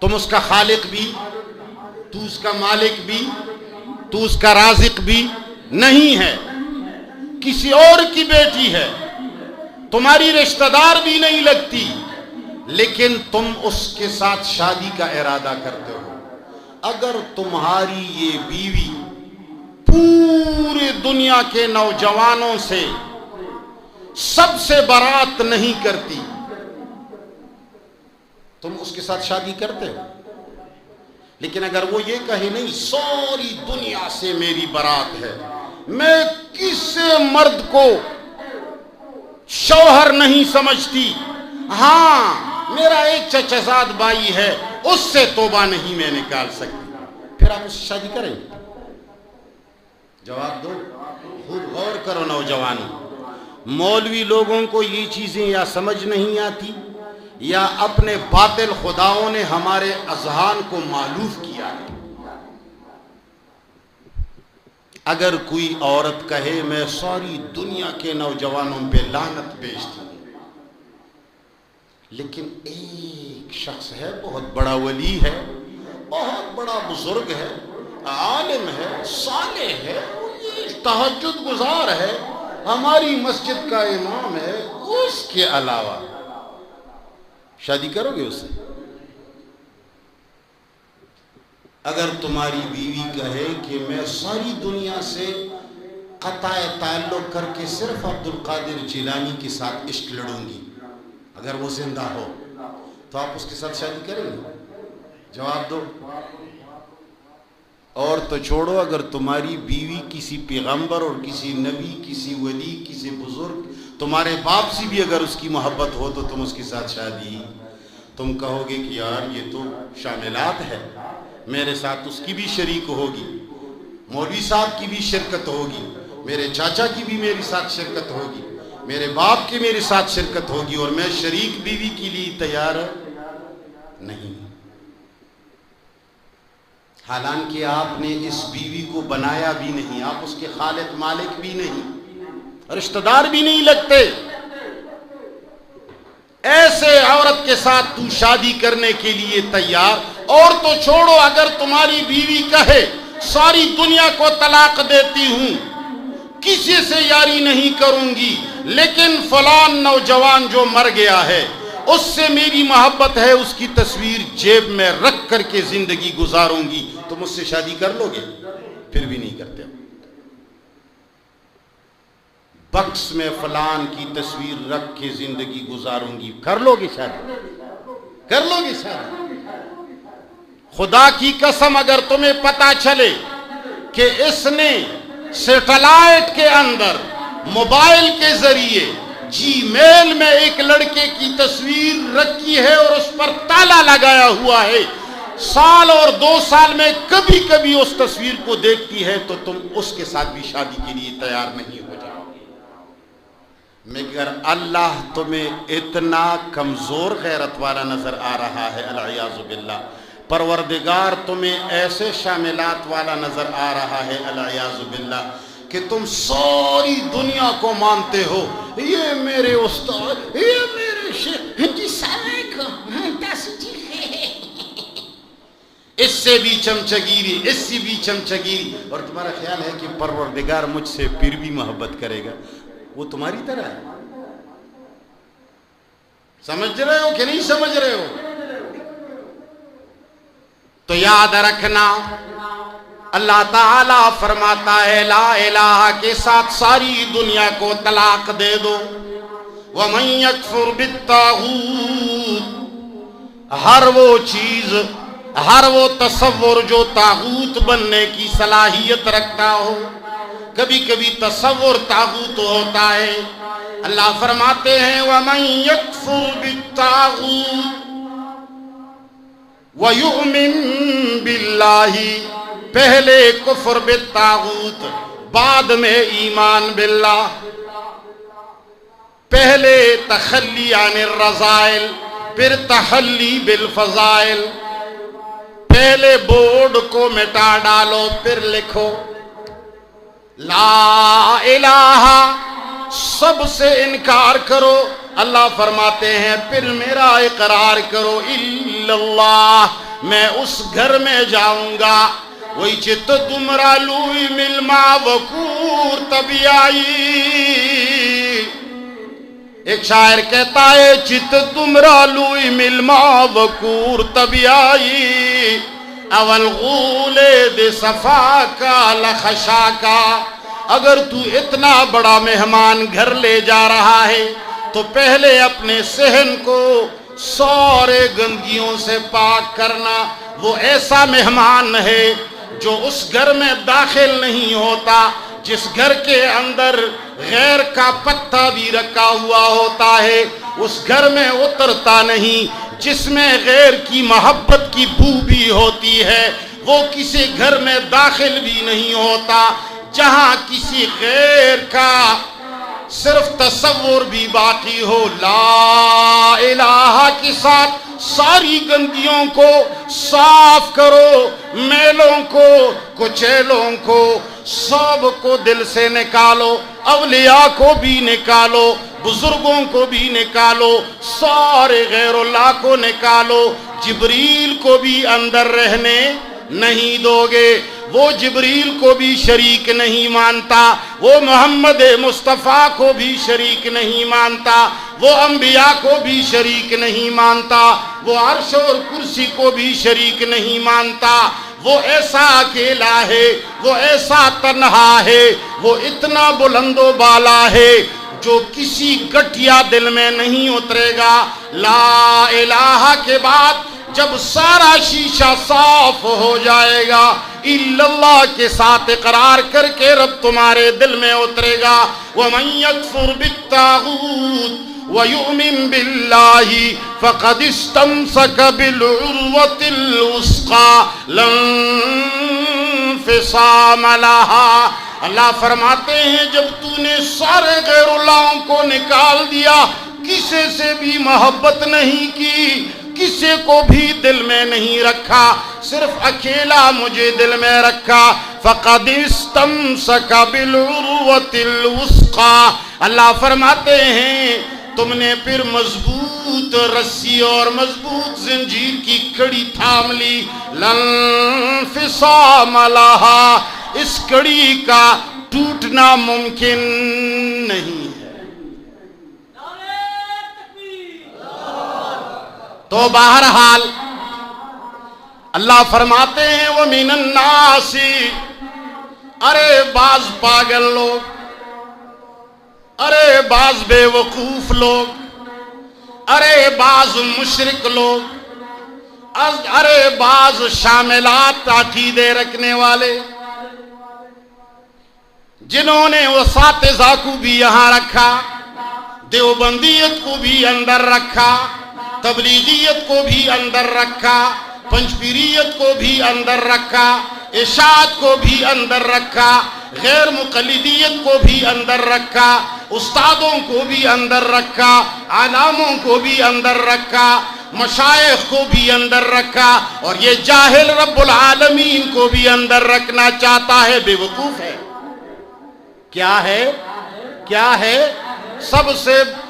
[SPEAKER 1] تم اس کا خالق بھی، تو اس کا مالک بھی، تو اس کا رازق بھی نہیں ہے، کسی اور کی بیٹی ہے، تمہاری رشتہ دار بھی نہیں لگتی، لیکن تم اس کے ساتھ شادی کا ارادہ کرتے ہو۔ اگر تمہاری یہ بیوی پوری دنیا کے نوجوانوں سے سب سے برات نہیں کرتی، تم اس کے ساتھ شادی کرتے ہو؟ لیکن اگر وہ یہ کہے نہیں ساری دنیا سے میری برات ہے، میں کسی مرد کو شوہر نہیں سمجھتی، ہاں میرا ایک چچا زاد بھائی ہے اس سے توبہ نہیں میں نکال سکتی، پھر آپ اس سے شادی کریں؟ جواب دو، خود غور کرو نوجوانوں۔ مولوی لوگوں کو یہ چیزیں یا سمجھ نہیں آتی یا اپنے باطل خداؤں نے ہمارے اذہان کو مالوف کیا ہے۔ اگر کوئی عورت کہے میں ساری دنیا کے نوجوانوں پہ لعنت بھیجتی ہوں، لیکن ایک شخص ہے بہت بڑا ولی ہے، بہت بڑا بزرگ ہے، عالم ہے، صالح ہے، تہجد گزار ہے، ہماری مسجد کا امام ہے، اس کے علاوہ شادی کرو گے اس سے؟ اگر تمہاری بیوی کہے کہ میں ساری دنیا سے قطع تعلق کر کے صرف عبد القادر جیلانی کے ساتھ عشق لڑوں گی، اگر وہ زندہ ہو تو آپ اس کے ساتھ شادی کریں گے؟ جواب دو۔ اور تو چھوڑو، اگر تمہاری بیوی کسی پیغمبر اور کسی نبی، کسی ولی، کسی بزرگ، تمہارے باپ سے بھی اگر اس کی محبت ہو تو تم اس کے ساتھ شادی، تم کہو گے کہ یار یہ تو شاملات ہے، میرے ساتھ اس کی بھی شریک ہوگی، مولوی صاحب کی بھی شرکت ہوگی، میرے چاچا کی بھی میرے ساتھ شرکت ہوگی، میرے باپ کی میرے ساتھ شرکت ہوگی، اور میں شریک بیوی کے لیے تیار نہیں۔ حالانکہ آپ نے اس بیوی کو بنایا بھی نہیں، آپ اس کے خالق مالک بھی نہیں، رشتہ دار بھی نہیں لگتے، ایسے عورت کے ساتھ تو شادی کرنے کے لیے تیار؟ اور تو چھوڑو، اگر تمہاری بیوی کہے ساری دنیا کو طلاق دیتی ہوں، کسی سے یاری نہیں کروں گی، لیکن فلان نوجوان جو مر گیا ہے اس سے میری محبت ہے، اس کی تصویر جیب میں رکھ کر کے زندگی گزاروں گی، تم اس سے شادی کر لو گے؟ پھر بھی نہیں کرتے۔ بکس میں فلان کی تصویر رکھ کے زندگی گزاروں گی، کر لو گے شادی؟ کر لو گے شادی؟ خدا کی قسم اگر تمہیں پتا چلے کہ اس نے سیٹلائٹ کے اندر موبائل کے ذریعے جی میل میں ایک لڑکے کی تصویر رکھی ہے اور اس پر تالا لگایا ہوا ہے، سال اور 2 سال میں کبھی کبھی اس تصویر کو دیکھتی ہے، تو تم اس کے ساتھ بھی شادی کے لیے تیار نہیں ہو جاؤ گے۔ مگر اللہ تمہیں اتنا کمزور غیرت والا نظر آ رہا ہے، العیاذ باللہ، پروردگار تمہیں ایسے شاملات والا نظر آ رہا ہے، العیاذ باللہ، کہ تم ساری دنیا کو مانتے ہو، یہ میرے استاد، یہ میرے شیخ جی اس سے بھی چمچگیری، اس سے بھی چمچگیری، اور تمہارا خیال ہے کہ پروردگار مجھ سے پھر بھی محبت کرے گا؟ وہ تمہاری طرح ہے۔ سمجھ رہے ہو کہ نہیں سمجھ رہے ہو؟ تو یاد رکھنا، اللہ تعالیٰ فرماتا ہے لا الہ کے ساتھ ساری دنیا کو طلاق دے دو۔ وَمَن يَكْفُرْ بِالطَّاغُوتِ، ہر وہ چیز، ہر وہ تصور جو طاغوت بننے کی صلاحیت رکھتا ہو، کبھی کبھی تصور طاغوت ہوتا ہے، اللہ فرماتے ہیں وَمَن يَكْفُرْ بِالطَّاغُوتِ وَيُؤْمِن بِاللَّهِ، پہلے کفر بالطاغوت، بعد میں ایمان باللہ، پہلے تخلی عن الرذائل، پھر تحلی بالفضائل، پہلے بورڈ کو مٹا ڈالو پھر لکھو لا الہ، سب سے انکار کرو، اللہ فرماتے ہیں پھر میرا اقرار کرو، الا اللہ، میں اس گھر میں جاؤں گا، وہی چت تمرا لوئی ملما وکور تبی آئی۔ ایک شاعر کہتا ہے چت تمرا لوئی ملما وکور تبی آئی، اول غولے دے صفا کا لخشا کا، اگر تو اتنا بڑا مہمان گھر لے جا رہا ہے تو پہلے اپنے صحن کو سارے گندگیوں سے پاک کرنا، وہ ایسا مہمان ہے جو اس گھر میں داخل نہیں ہوتا جس گھر کے اندر غیر کا پتہ بھی رکھا ہوا ہوتا ہے، اس گھر میں اترتا نہیں جس میں غیر کی محبت کی بو بھی ہوتی ہے، وہ کسی گھر میں داخل بھی نہیں ہوتا جہاں کسی غیر کا صرف تصور بھی باقی ہو۔ لا الہ کے ساتھ ساری گندگیوں کو صاف کرو، میلوں کو، کچیلوں کو، سب کو دل سے نکالو، اولیاء کو بھی نکالو، بزرگوں کو بھی نکالو، سارے غیر اللہ کو نکالو، جبریل کو بھی اندر رہنے نہیں دو گے، وہ جبریل کو بھی شریک نہیں مانتا، وہ محمد مصطفیٰ کو بھی شریک نہیں مانتا، وہ انبیاء کو بھی شریک نہیں مانتا، وہ عرش اور کرسی کو بھی شریک نہیں مانتا، وہ ایسا اکیلا ہے، وہ ایسا تنہا ہے، وہ اتنا بلند و بالا ہے جو کسی گٹھیا دل میں نہیں اترے گا۔ لا الہ کے بعد جب سارا شیشہ صاف ہو جائے گا، الا اللہ کے ساتھ اقرار کر کے رب تمہارے دل میں اترے گا۔ وَمَن يَكْفُرْ بِالطَّاغُوتِ وَيُؤْمِن بِاللَّهِ فَقَدِ اسْتَمْسَكَ بِالْعُرْوَةِ الْوُثْقَىٰ لَا انفصام لَهَا۔ اللہ فرماتے ہیں جب تو نے سارے غیر اللہوں کو نکال دیا، کسی سے بھی محبت نہیں کی، کسی کو بھی دل میں نہیں رکھا، صرف اکیلا مجھے دل میں رکھا، فَقَدِ اسْتَمْسَكَ بِالْعُرْوَةِ الْوُثْقَىٰ۔ اللہ فرماتے ہیں تم نے پھر مضبوط رسی اور مضبوط زنجیر کی کڑی تھام لی، لَا انفصام لَهَا، اس کڑی کا ٹوٹنا ممکن نہیں ہے۔ تو بہرحال اللہ فرماتے ہیں وَمِنَ النَّاسِ، ارے بعض پاگل لوگ، ارے بعض بے وقوف لوگ، ارے بعض مشرک لوگ، ارے بعض شاملات عقیدے رکھنے والے، جنہوں نے اساتذہ کو بھی یہاں رکھا، دیوبندیت کو بھی اندر رکھا، تبلیغیت کو بھی اندر رکھا، پنجپیریت کو بھی اندر رکھا، اشاعت کو بھی اندر رکھا، غیر مقلدیت کو بھی اندر رکھا، استادوں کو بھی اندر رکھا، علاموں کو بھی اندر رکھا، مشائخ کو بھی اندر رکھا، اور یہ جاہل رب العالمین کو بھی اندر رکھنا چاہتا ہے۔ بے وقوف ہے۔ کیا ہے؟ کیا ہے؟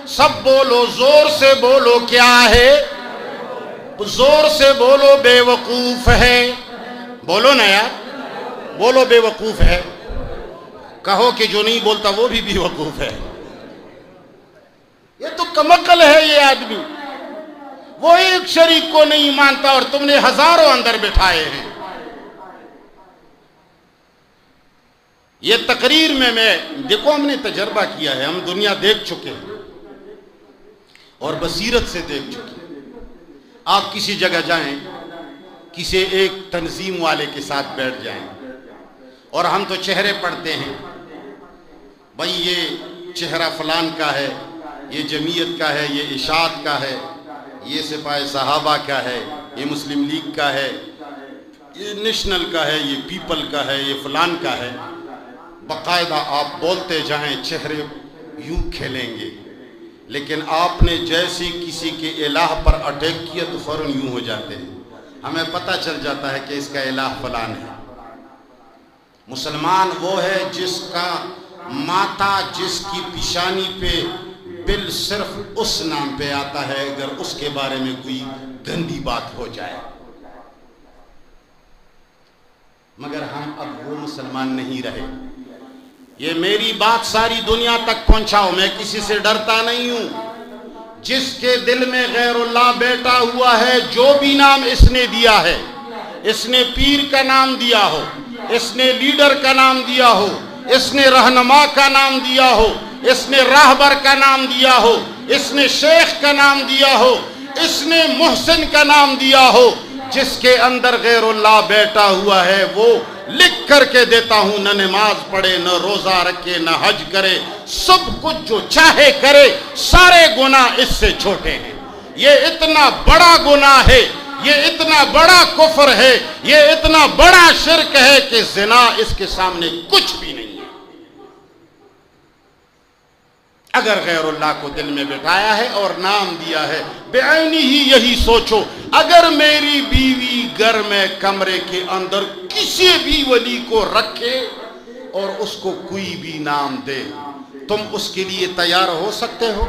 [SPEAKER 1] سب بولو، زور سے بولو، کیا ہے؟ زور سے بولو، بے وقوف ہے۔ بولو نا یار، بولو بے وقوف ہے۔ کہو کہ جو نہیں بولتا وہ بھی بے وقوف ہے۔ یہ تو کمعقل ہے یہ آدمی، وہ ایک شریک کو نہیں مانتا اور تم نے ہزاروں اندر بٹھائے ہیں۔ یہ تقریر میں دیکھو ہم نے تجربہ کیا ہے، ہم دنیا دیکھ چکے ہیں اور بصیرت سے دیکھ چکے ہیں۔ آپ کسی جگہ جائیں، کسی ایک تنظیم والے کے ساتھ بیٹھ جائیں اور ہم تو چہرے پڑھتے ہیں، بھائی یہ چہرہ فلان کا ہے، یہ جمعیت کا ہے، یہ اشاعت کا ہے، یہ سپاہ صحابہ کا ہے، یہ مسلم لیگ کا ہے، یہ نیشنل کا ہے، یہ پیپل کا ہے، یہ فلان کا ہے۔ باقاعدہ آپ بولتے جائیں چہرے یوں کھلیں گے، لیکن آپ نے جیسے کسی کے الہ پر اٹیک کیا تو فوراً یوں ہو جاتے ہیں، ہمیں پتہ چل جاتا ہے کہ اس کا الہ فلان ہے۔ مسلمان وہ ہے جس کا ماتھا، جس کی پیشانی پہ بل صرف اس نام پہ آتا ہے اگر اس کے بارے میں کوئی گندی بات ہو جائے، مگر ہم اب وہ مسلمان نہیں رہے۔ یہ میری بات ساری دنیا تک پہنچاؤ، میں کسی سے ڈرتا نہیں ہوں۔ جس کے دل میں غیر اللہ بیٹھا ہوا ہے، جو بھی نام اس نے دیا ہے، اس نے پیر کا نام دیا ہو، اس نے لیڈر کا نام دیا ہو، اس نے رہنما کا نام دیا ہو، اس نے راہبر کا نام دیا ہو، اس نے شیخ کا نام دیا ہو، اس نے محسن کا نام دیا ہو، جس کے اندر غیر اللہ بیٹھا ہوا ہے وہ لکھ کر کے دیتا ہوں، نہ نماز پڑھے، نہ روزہ رکھے، نہ حج کرے، سب کچھ جو چاہے کرے، سارے گناہ اس سے چھوٹے ہیں۔ یہ اتنا بڑا گناہ ہے، یہ اتنا بڑا کفر ہے، یہ اتنا بڑا شرک ہے کہ زنا اس کے سامنے کچھ بھی نہیں ہے۔ اگر غیر اللہ کو دل میں بٹھایا ہے اور نام دیا ہے، بعینی ہی یہی سوچو، اگر میری بیوی گھر میں کمرے کے اندر کسی بھی ولی کو رکھے اور اس کو کوئی بھی نام دے، تم اس کے لیے تیار ہو سکتے ہو؟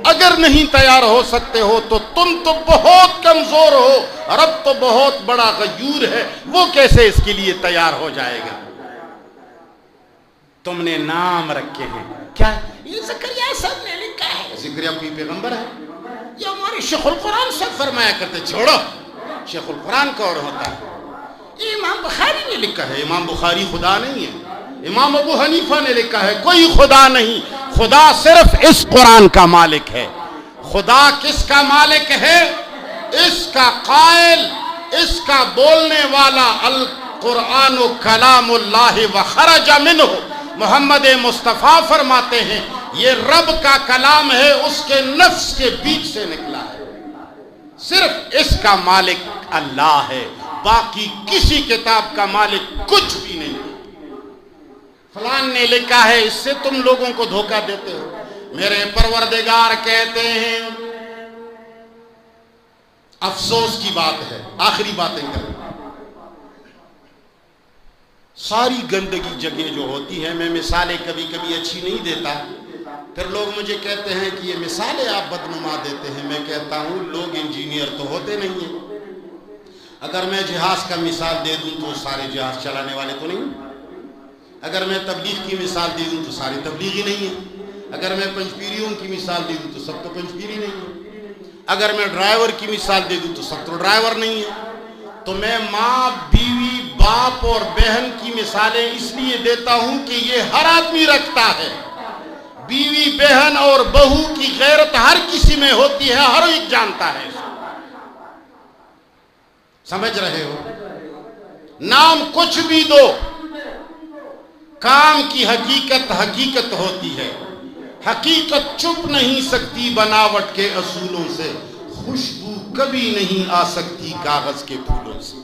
[SPEAKER 1] اگر نہیں تیار ہو سکتے ہو تو تم تو بہت کمزور ہو، رب تو بہت بڑا غیور ہے، وہ کیسے اس کے لیے تیار ہو جائے گا؟ تم نے نام رکھے ہیں، کیا یہ زکریا صاحب نے لکھا ہے؟ زکریا کوئی پیغمبر ہے؟ یہ ہمارے شیخ القرآن صاحب فرمایا کرتے، چھوڑو، شیخ القرآن کا اور ہوتا ہے، یہ امام بخاری نے لکھا ہے۔ امام بخاری خدا نہیں ہے، امام ابو حنیفہ نے لکھا ہے، کوئی خدا نہیں، خدا صرف اس قرآن کا مالک ہے۔ خدا کس کا مالک ہے؟ اس کا قائل، اس کا بولنے والا، القرآن کلام اللہ وخرج منہ، محمد مصطفیٰ فرماتے ہیں یہ رب کا کلام ہے، اس کے نفس کے بیچ سے نکلا ہے۔ صرف اس کا مالک اللہ ہے، باقی کسی کتاب کا مالک کچھ بھی نہیں ہے۔ فلان نے لکھا ہے، اس سے تم لوگوں کو دھوکہ دیتے ہو۔ میرے پروردگار کہتے ہیں، افسوس کی بات ہے، آخری باتیں کریں، ساری گندگی جگہ جو ہوتی ہے، میں مثالیں کبھی کبھی اچھی نہیں دیتا، پھر لوگ مجھے کہتے ہیں کہ یہ مثالیں آپ بدنما دیتے ہیں۔ میں کہتا ہوں لوگ انجینئر تو ہوتے نہیں ہیں۔ اگر میں جہاز کا مثال دے دوں تو سارے جہاز چلانے والے تو نہیں، اگر میں تبلیغ کی مثال دے دوں تو سارے تبلیغی نہیں ہیں، اگر میں پنجپیریوں کی مثال دے دوں تو سب تو پنجپیری نہیں ہیں، اگر میں ڈرائیور کی مثال دے دوں تو سب تو ڈرائیور نہیں ہیں۔ تو میں ماں، بیوی، باپ اور بہن کی مثالیں اس لیے دیتا ہوں کہ یہ ہر آدمی رکھتا ہے۔ بیوی، بہن اور بہو کی غیرت ہر کسی میں ہوتی ہے، ہر ایک جانتا ہے، سمجھ رہے ہو؟ نام کچھ بھی دو، کام کی حقیقت حقیقت ہوتی ہے، حقیقت چھپ نہیں سکتی بناوٹ کے اصولوں سے، خوشبو کبھی نہیں آ سکتی کاغذ کے پھولوں سے۔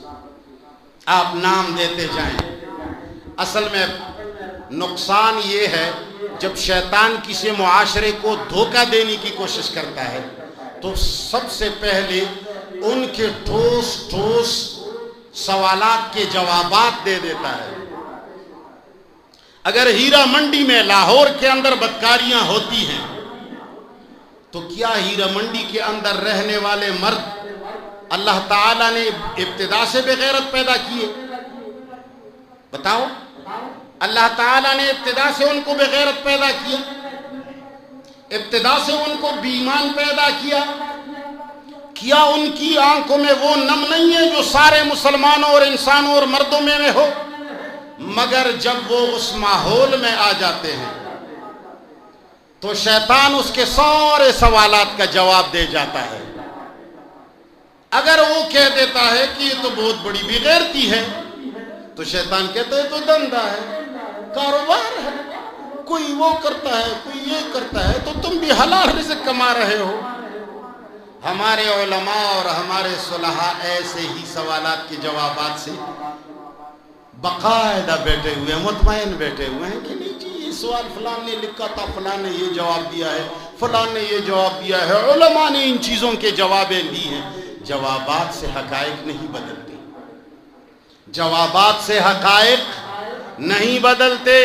[SPEAKER 1] آپ نام دیتے جائیں، اصل میں نقصان یہ ہے جب شیطان کسی معاشرے کو دھوکہ دینے کی کوشش کرتا ہے تو سب سے پہلے ان کے ٹھوس ٹھوس سوالات کے جوابات دے دیتا ہے۔ اگر ہیرا منڈی میں لاہور کے اندر بدکاریاں ہوتی ہیں تو کیا ہیرا منڈی کے اندر رہنے والے مرد اللہ تعالیٰ نے ابتدا سے بغیرت پیدا کیے؟ بتاؤ، اللہ تعالیٰ نے ابتدا سے ان کو بغیرت پیدا کیا؟ ابتدا سے ان کو بے ایمان پیدا کیا؟ کیا ان کی آنکھوں میں وہ نم نہیں ہے جو سارے مسلمانوں اور انسانوں اور مردوں میں ہو؟ مگر جب وہ اس ماحول میں آ جاتے ہیں تو شیطان اس کے سارے سوالات کا جواب دے جاتا ہے۔ اگر وہ کہہ دیتا ہے کہ یہ تو بہت بڑی بے غیرتی ہے تو شیطان کہتا ہے تو دھندا ہے، کاروبار ہے، کوئی وہ کرتا ہے، کوئی یہ کرتا ہے، تو تم بھی حلال رزق کما رہے ہو۔ ہمارے علماء اور ہمارے صلحاء ایسے ہی سوالات کے جوابات سے باقاعدہ بیٹھے ہوئے ہیں، مطمئن بیٹھے ہوئے ہیں کہ نہیں جی یہ سوال فلان نے لکھا تھا، فلان نے یہ جواب دیا ہے، فلان نے یہ جواب دیا ہے، علماء نے ان چیزوں کے جوابیں دی ہیں۔ جوابات سے حقائق نہیں بدلتے، جوابات سے حقائق نہیں بدلتے۔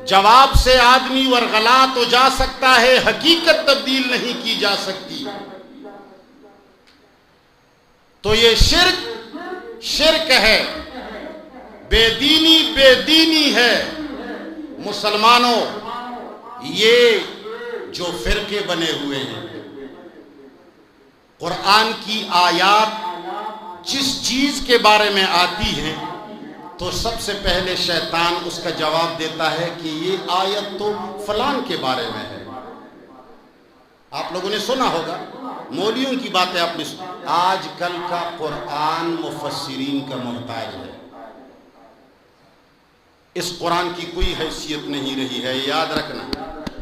[SPEAKER 1] جواب سے آدمی ورغلا تو جا سکتا ہے، حقیقت تبدیل نہیں کی جا سکتی۔ تو یہ شرک ہے، بے دینی ہے۔ مسلمانوں، یہ جو فرقے بنے ہوئے ہیں، قرآن کی آیات جس چیز کے بارے میں آتی ہیں تو سب سے پہلے شیطان اس کا جواب دیتا ہے کہ یہ آیت تو فلان کے بارے میں ہے۔ آپ لوگوں نے سنا ہوگا، مولویوں کی باتیں آپ نے سنی، آج کل کا قرآن مفسرین کا محتاج ہے. اس قرآن کی کوئی حیثیت نہیں رہی ہے، یاد رکھنا.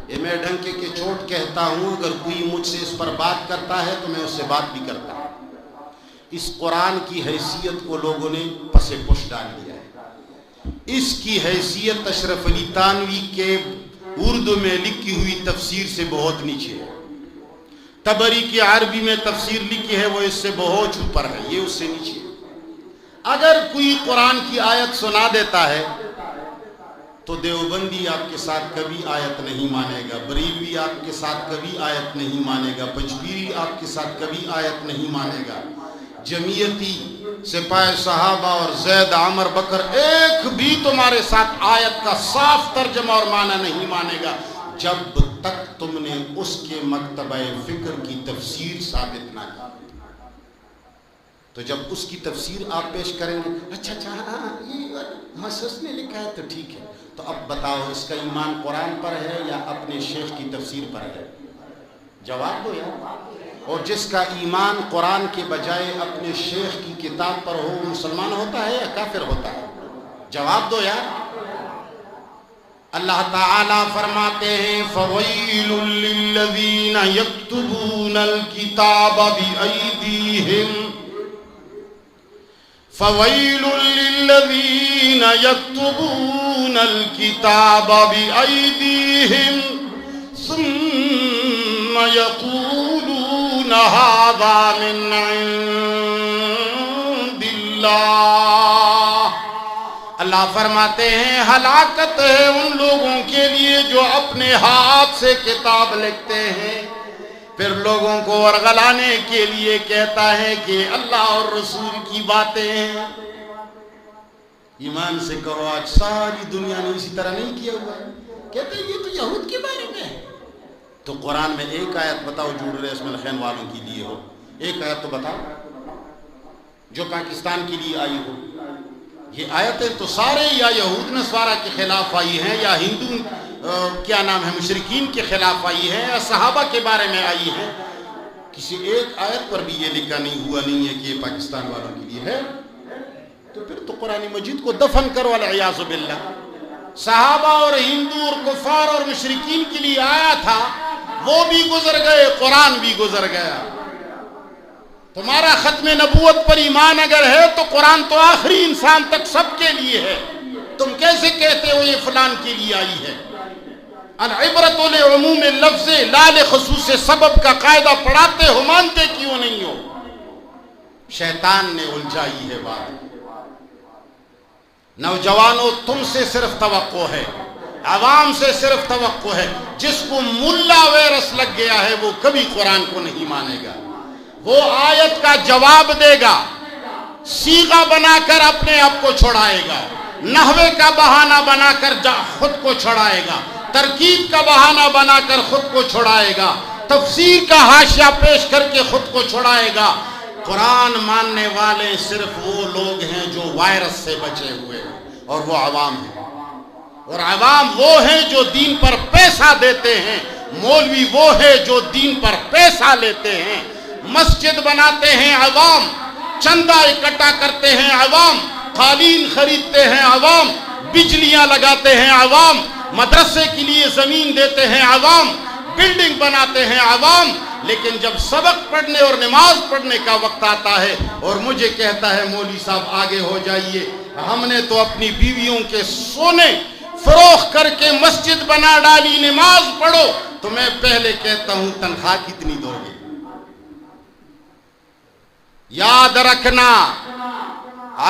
[SPEAKER 1] یہ میں ڈنکے کے چوٹ کہتا ہوں، اگر کوئی مجھ سے اس پر بات کرتا ہے تو میں اس سے بات بھی کرتا ہوں. اس قرآن کی حیثیت کو لوگوں نے پس پش ڈال دیا ہے. اس کی حیثیت اشرف علی تھانوی کے اردو میں لکھی ہوئی تفسیر سے بہت نیچے ہے. طبری کی عربی میں تفسیر لکھی ہے، وہ اس سے بہت اوپر ہے، یہ اس سے نیچے ہے. اگر کوئی قرآن کی آیت سنا دیتا ہے تو دیوبندی آپ کے ساتھ کبھی آیت نہیں مانے گا، بریلوی آپ کے ساتھ کبھی آیت نہیں مانے گا، پنجبیری آپ کے ساتھ کبھی آیت نہیں مانے گا، جمعیتی، سپاہ صحابہ اور زید عمر بکر ایک بھی تمہارے ساتھ آیت کا صاف ترجمہ اور معنی نہیں مانے گا جب تک تم نے اس کے مکتبہ فکر کی تفسیر ثابت نہ کی. تو جب اس کی تفسیر آپ پیش کریں گے، اچھا یہ اس نے لکھا ہے تو ٹھیک ہے، تو اب بتاؤ اس کا ایمان قرآن پر ہے یا اپنے شیخ کی تفسیر پر ہے؟ جواب دو یار. اور جس کا ایمان قرآن کے بجائے اپنے شیخ کی کتاب پر ہو، وہ مسلمان ہوتا ہے یا کافر ہوتا ہے؟ جواب دو یار. اللہ تعالیٰ فرماتے ہیں فَوَيْلٌ لِّلَّذِينَ يَكْتُبُونَ الْكِتَابَ بِأَيْدِيهِمْ فَوَيْلٌ لِّلَّذِينَ يَكْتُبُونَ الْكِتَابَ بِأَيْدِيهِمْ ثُمَّ يَقُولُونَ هَذَا مِنْ عِنْدِ اللَّهِ. اللہ فرماتے ہیں ہلاکت ہے ان لوگوں کے لیے جو اپنے ہاتھ سے کتاب لکھتے ہیں، پھر لوگوں کو ورغلانے کے لیے کہتا ہے کہ اللہ اور رسول کی باتیں ہیں. ایمان سے کہو آج ساری دنیا نے اسی طرح نہیں کیا ہوا ہے. کہتے ہیں یہ تو یہود کے بارے میں ہے. تو قرآن میں ایک آیت بتاؤ جو رسم الخین والوں کے لیے ہو. ایک آیت تو بتاؤ جو پاکستان کے لیے آئی ہو. یہ آیتیں تو سارے یا یہود نصارہ کے خلاف آئی ہیں، یا ہندو مشرکین کے خلاف آئی ہے، یا صحابہ کے بارے میں آئی ہے. کسی ایک آیت پر بھی یہ لکھا نہیں ہوا نہیں ہے کہ یہ پاکستان والوں کے لیے ہے. تو پھر تو قرآن مجید کو دفن کرو والعیاذ باللہ. صحابہ اور ہندو اور کفار اور مشرکین کے لیے آیا تھا، وہ بھی گزر گئے، قرآن بھی گزر گیا. تمہارا ختم نبوت پر ایمان اگر ہے تو قرآن تو آخری انسان تک سب کے لیے ہے. تم کیسے کہتے ہو یہ فلان کے لیے آئی ہے؟ العبرۃ لعموم اللفظ لا لخصوص سبب کا قاعدہ پڑھاتے ہو، مانتے کیوں نہیں ہو؟ شیطان نے الجھائی ہے بات. نوجوانوں تم سے صرف توقع ہے، عوام سے صرف توقع ہے. جس کو ملا ویرس لگ گیا ہے وہ کبھی قرآن کو نہیں مانے گا. وہ آیت کا جواب دے گا، صیغہ بنا کر اپنے آپ کو چھڑائے گا، نحوے کا بہانہ بنا کر خود کو چھڑائے گا، ترکیب کا بہانہ بنا کر خود کو چھڑائے گا، تفسیر کا حاشیہ پیش کر کے خود کو چھڑائے گا. قرآن ماننے والے صرف وہ لوگ ہیں جو وائرس سے بچے ہوئے ہیں، اور وہ عوام ہیں. اور عوام وہ ہیں جو دین پر پیسہ دیتے ہیں. مولوی وہ ہے جو دین پر پیسہ لیتے ہیں. مسجد بناتے ہیں عوام، چندہ اکٹھا کرتے ہیں عوام، قالین خریدتے ہیں عوام، بجلیاں لگاتے ہیں عوام، مدرسے کے لیے زمین دیتے ہیں عوام، بلڈنگ بناتے ہیں عوام. لیکن جب سبق پڑھنے اور نماز پڑھنے کا وقت آتا ہے اور مجھے کہتا ہے مولوی صاحب آگے ہو جائیے، ہم نے تو اپنی بیویوں کے سونے فروخت کر کے مسجد بنا ڈالی، نماز پڑھو، تو میں پہلے کہتا ہوں تنخواہ کتنی دو گے؟ یاد رکھنا،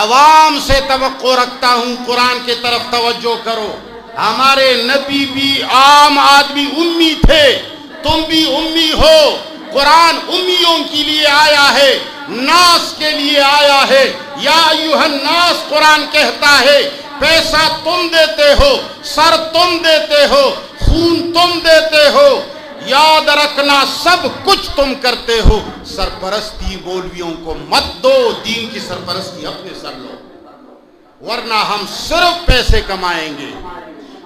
[SPEAKER 1] عوام سے توقع رکھتا ہوں، قرآن کی طرف توجہ کرو. ہمارے نبی بھی عام آدمی امی تھے، تم بھی امی ہو. قرآن امیوں کے لیے آیا ہے، ناس کے لیے آیا ہے. یا ایھا الناس قرآن کہتا ہے. پیسہ تم دیتے ہو، سر تم دیتے ہو، خون تم دیتے ہو. یاد رکھنا سب کچھ تم کرتے ہو. سرپرستی مولویوں کو مت دو، دین کی سرپرستی اپنے سر لو. ورنہ ہم صرف پیسے کمائیں گے،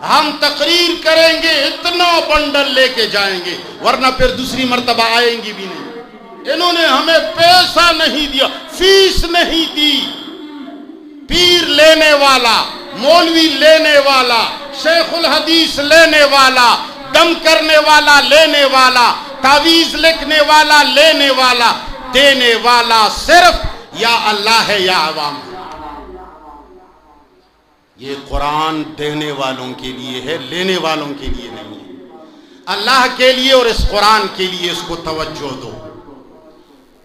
[SPEAKER 1] ہم تقریر کریں گے، اتنا بنڈل لے کے جائیں گے، ورنہ پھر دوسری مرتبہ آئیں گی بھی نہیں. انہوں نے ہمیں پیسہ نہیں دیا، فیس نہیں دی۔ پیر لینے والا، مولوی لینے والا، شیخ الحدیث لینے والا، دم کرنے والا لینے والا، تعویذ لکھنے والا لینے والا، دینے والا صرف یا اللہ ہے یا عوام ہے۔ یہ قرآن دینے والوں کے لیے ہے، لینے والوں کے لیے نہیں ہے۔ اللہ کے لیے اور اس قرآن کے لیے اس کو توجہ دو،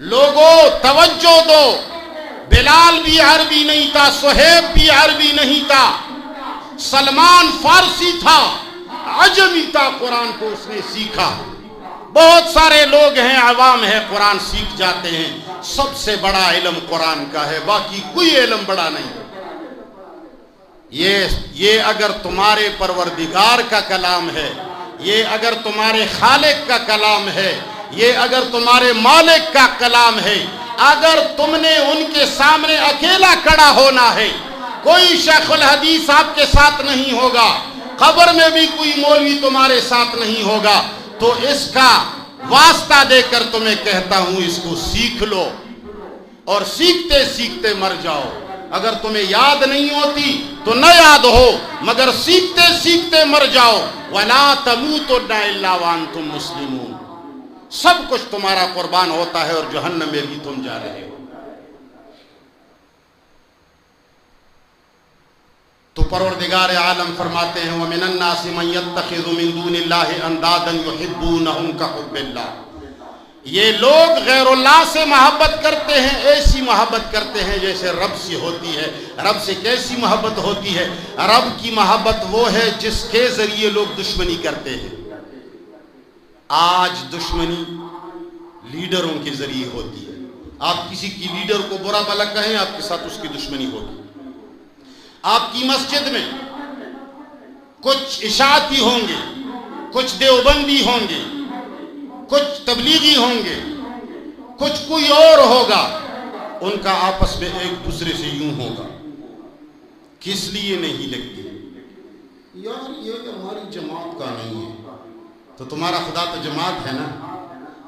[SPEAKER 1] لوگوں توجہ دو۔ بلال بھی عربی نہیں تھا، صہیب بھی عربی نہیں تھا، سلمان فارسی تھا، عجمی تھا، قرآن کو اس نے سیکھا۔ بہت سارے لوگ ہیں، عوام ہے، قرآن سیکھ جاتے ہیں۔ سب سے بڑا علم قرآن کا ہے، باقی کوئی علم بڑا نہیں۔ یہ اگر تمہارے پروردگار کا کلام ہے، یہ اگر تمہارے خالق کا کلام ہے، یہ اگر تمہارے مالک کا کلام ہے، اگر تم نے ان کے سامنے اکیلا کھڑا ہونا ہے، کوئی شیخ الحدیث آپ کے ساتھ نہیں ہوگا، قبر میں بھی کوئی مولوی تمہارے ساتھ نہیں ہوگا، تو اس کا واسطہ دے کر تمہیں کہتا ہوں اس کو سیکھ لو اور سیکھتے سیکھتے مر جاؤ۔ اگر تمہیں یاد نہیں ہوتی تو نہ یاد ہو، مگر سیکھتے سیکھتے مر جاؤ۔ وَلَا تَمُوتُنَّ إِلَّا وَأَنْتُمْ مُسْلِمُونَ۔ سب کچھ تمہارا قربان ہوتا ہے اور جہنم میں بھی تم جا رہے ہو۔ تو پروردگار عالم فرماتے ہیں وَمِنَ النَّاسِ مَن يَتَّخِذُ مِن دُونِ اللَّهِ أَندَادًا يُحِبُّونَهُمْ كَحُبِّ اللَّهِ۔ یہ لوگ غیر اللہ سے محبت کرتے ہیں، ایسی محبت کرتے ہیں جیسے رب سے ہوتی ہے۔ رب سے کیسی محبت ہوتی ہے؟ رب کی محبت وہ ہے جس کے ذریعے لوگ دشمنی کرتے ہیں۔ آج دشمنی لیڈروں کے ذریعے ہوتی ہے۔ آپ کسی کی لیڈر کو برا بھلا کہیں، آپ کے ساتھ اس کی دشمنی ہوگی۔ آپ کی مسجد میں کچھ اشاعتی ہوں گے، کچھ دیوبندی ہوں گے، کچھ تبلیغی ہوں گے، کچھ کوئی اور ہوگا، ان کا آپس میں ایک دوسرے سے یوں ہوگا۔ کس لیے نہیں لگتی؟ یار یہ ہماری جماعت کا نہیں ہے۔ تو تمہارا خدا تو جماعت ہے نا،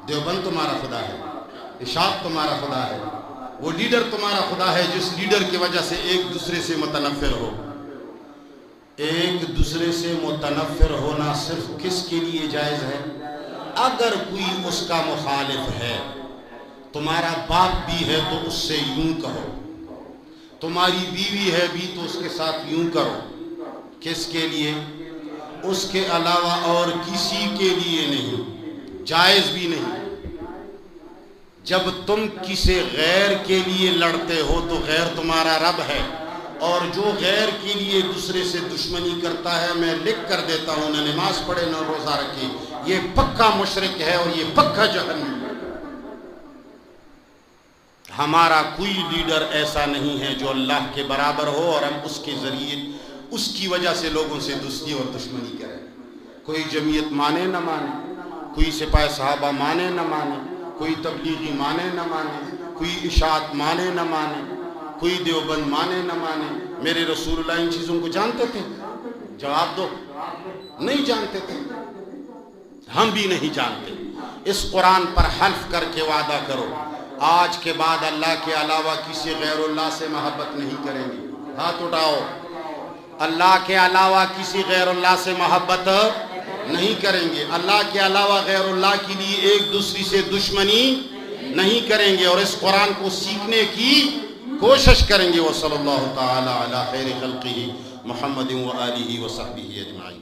[SPEAKER 1] دیوبند تمہارا خدا ہے، اشاعت تمہارا خدا ہے، وہ لیڈر تمہارا خدا ہے جس لیڈر کی وجہ سے ایک دوسرے سے متنفر ہو۔ ایک دوسرے سے متنفر ہونا صرف کس کے لیے جائز ہے؟ اگر کوئی اس کا مخالف ہے، تمہارا باپ بھی ہے تو اس سے یوں کہو، تمہاری بیوی ہے بھی تو اس کے ساتھ یوں کرو۔ کس کے لیے؟ اس کے علاوہ اور کسی کے لیے نہیں، جائز بھی نہیں۔ جب تم کسی غیر کے لیے لڑتے ہو تو غیر تمہارا رب ہے، اور جو غیر کے لیے دوسرے سے دشمنی کرتا ہے، میں لکھ کر دیتا ہوں، نہ نماز پڑھے نہ روزہ رکھے، یہ پکا مشرک ہے اور یہ پکا جہنمی۔ ہمارا کوئی لیڈر ایسا نہیں ہے جو اللہ کے برابر ہو اور ہم اس کے ذریعے اس کی وجہ سے لوگوں سے دوستی اور دشمنی کریں۔ کوئی جمعیت مانے نہ مانے، کوئی سپاہ صحابہ مانے نہ مانے، کوئی تبلیغی مانے نہ مانے، کوئی اشاعت مانے نہ مانے، کوئی دیوبند مانے نہ مانے، میرے رسول اللہ ان چیزوں کو جانتے تھے؟ جواب دو، نہیں جانتے تھے، ہم بھی نہیں جانتے۔ اس قرآن پر حلف کر کے وعدہ کرو، آج کے بعد اللہ کے علاوہ کسی غیر اللہ سے محبت نہیں کریں گے۔ ہاتھ اٹھاؤ، اللہ کے علاوہ کسی غیر اللہ سے محبت نہیں کریں گے، اللہ کے علاوہ غیر اللہ کے لیے ایک دوسری سے دشمنی نہیں کریں گے، اور اس قرآن کو سیکھنے کی کوشش کریں گے۔ وصلی اللہ تعالی علی خیر خلقہ محمد و آلہ و صحبہ اجمعین۔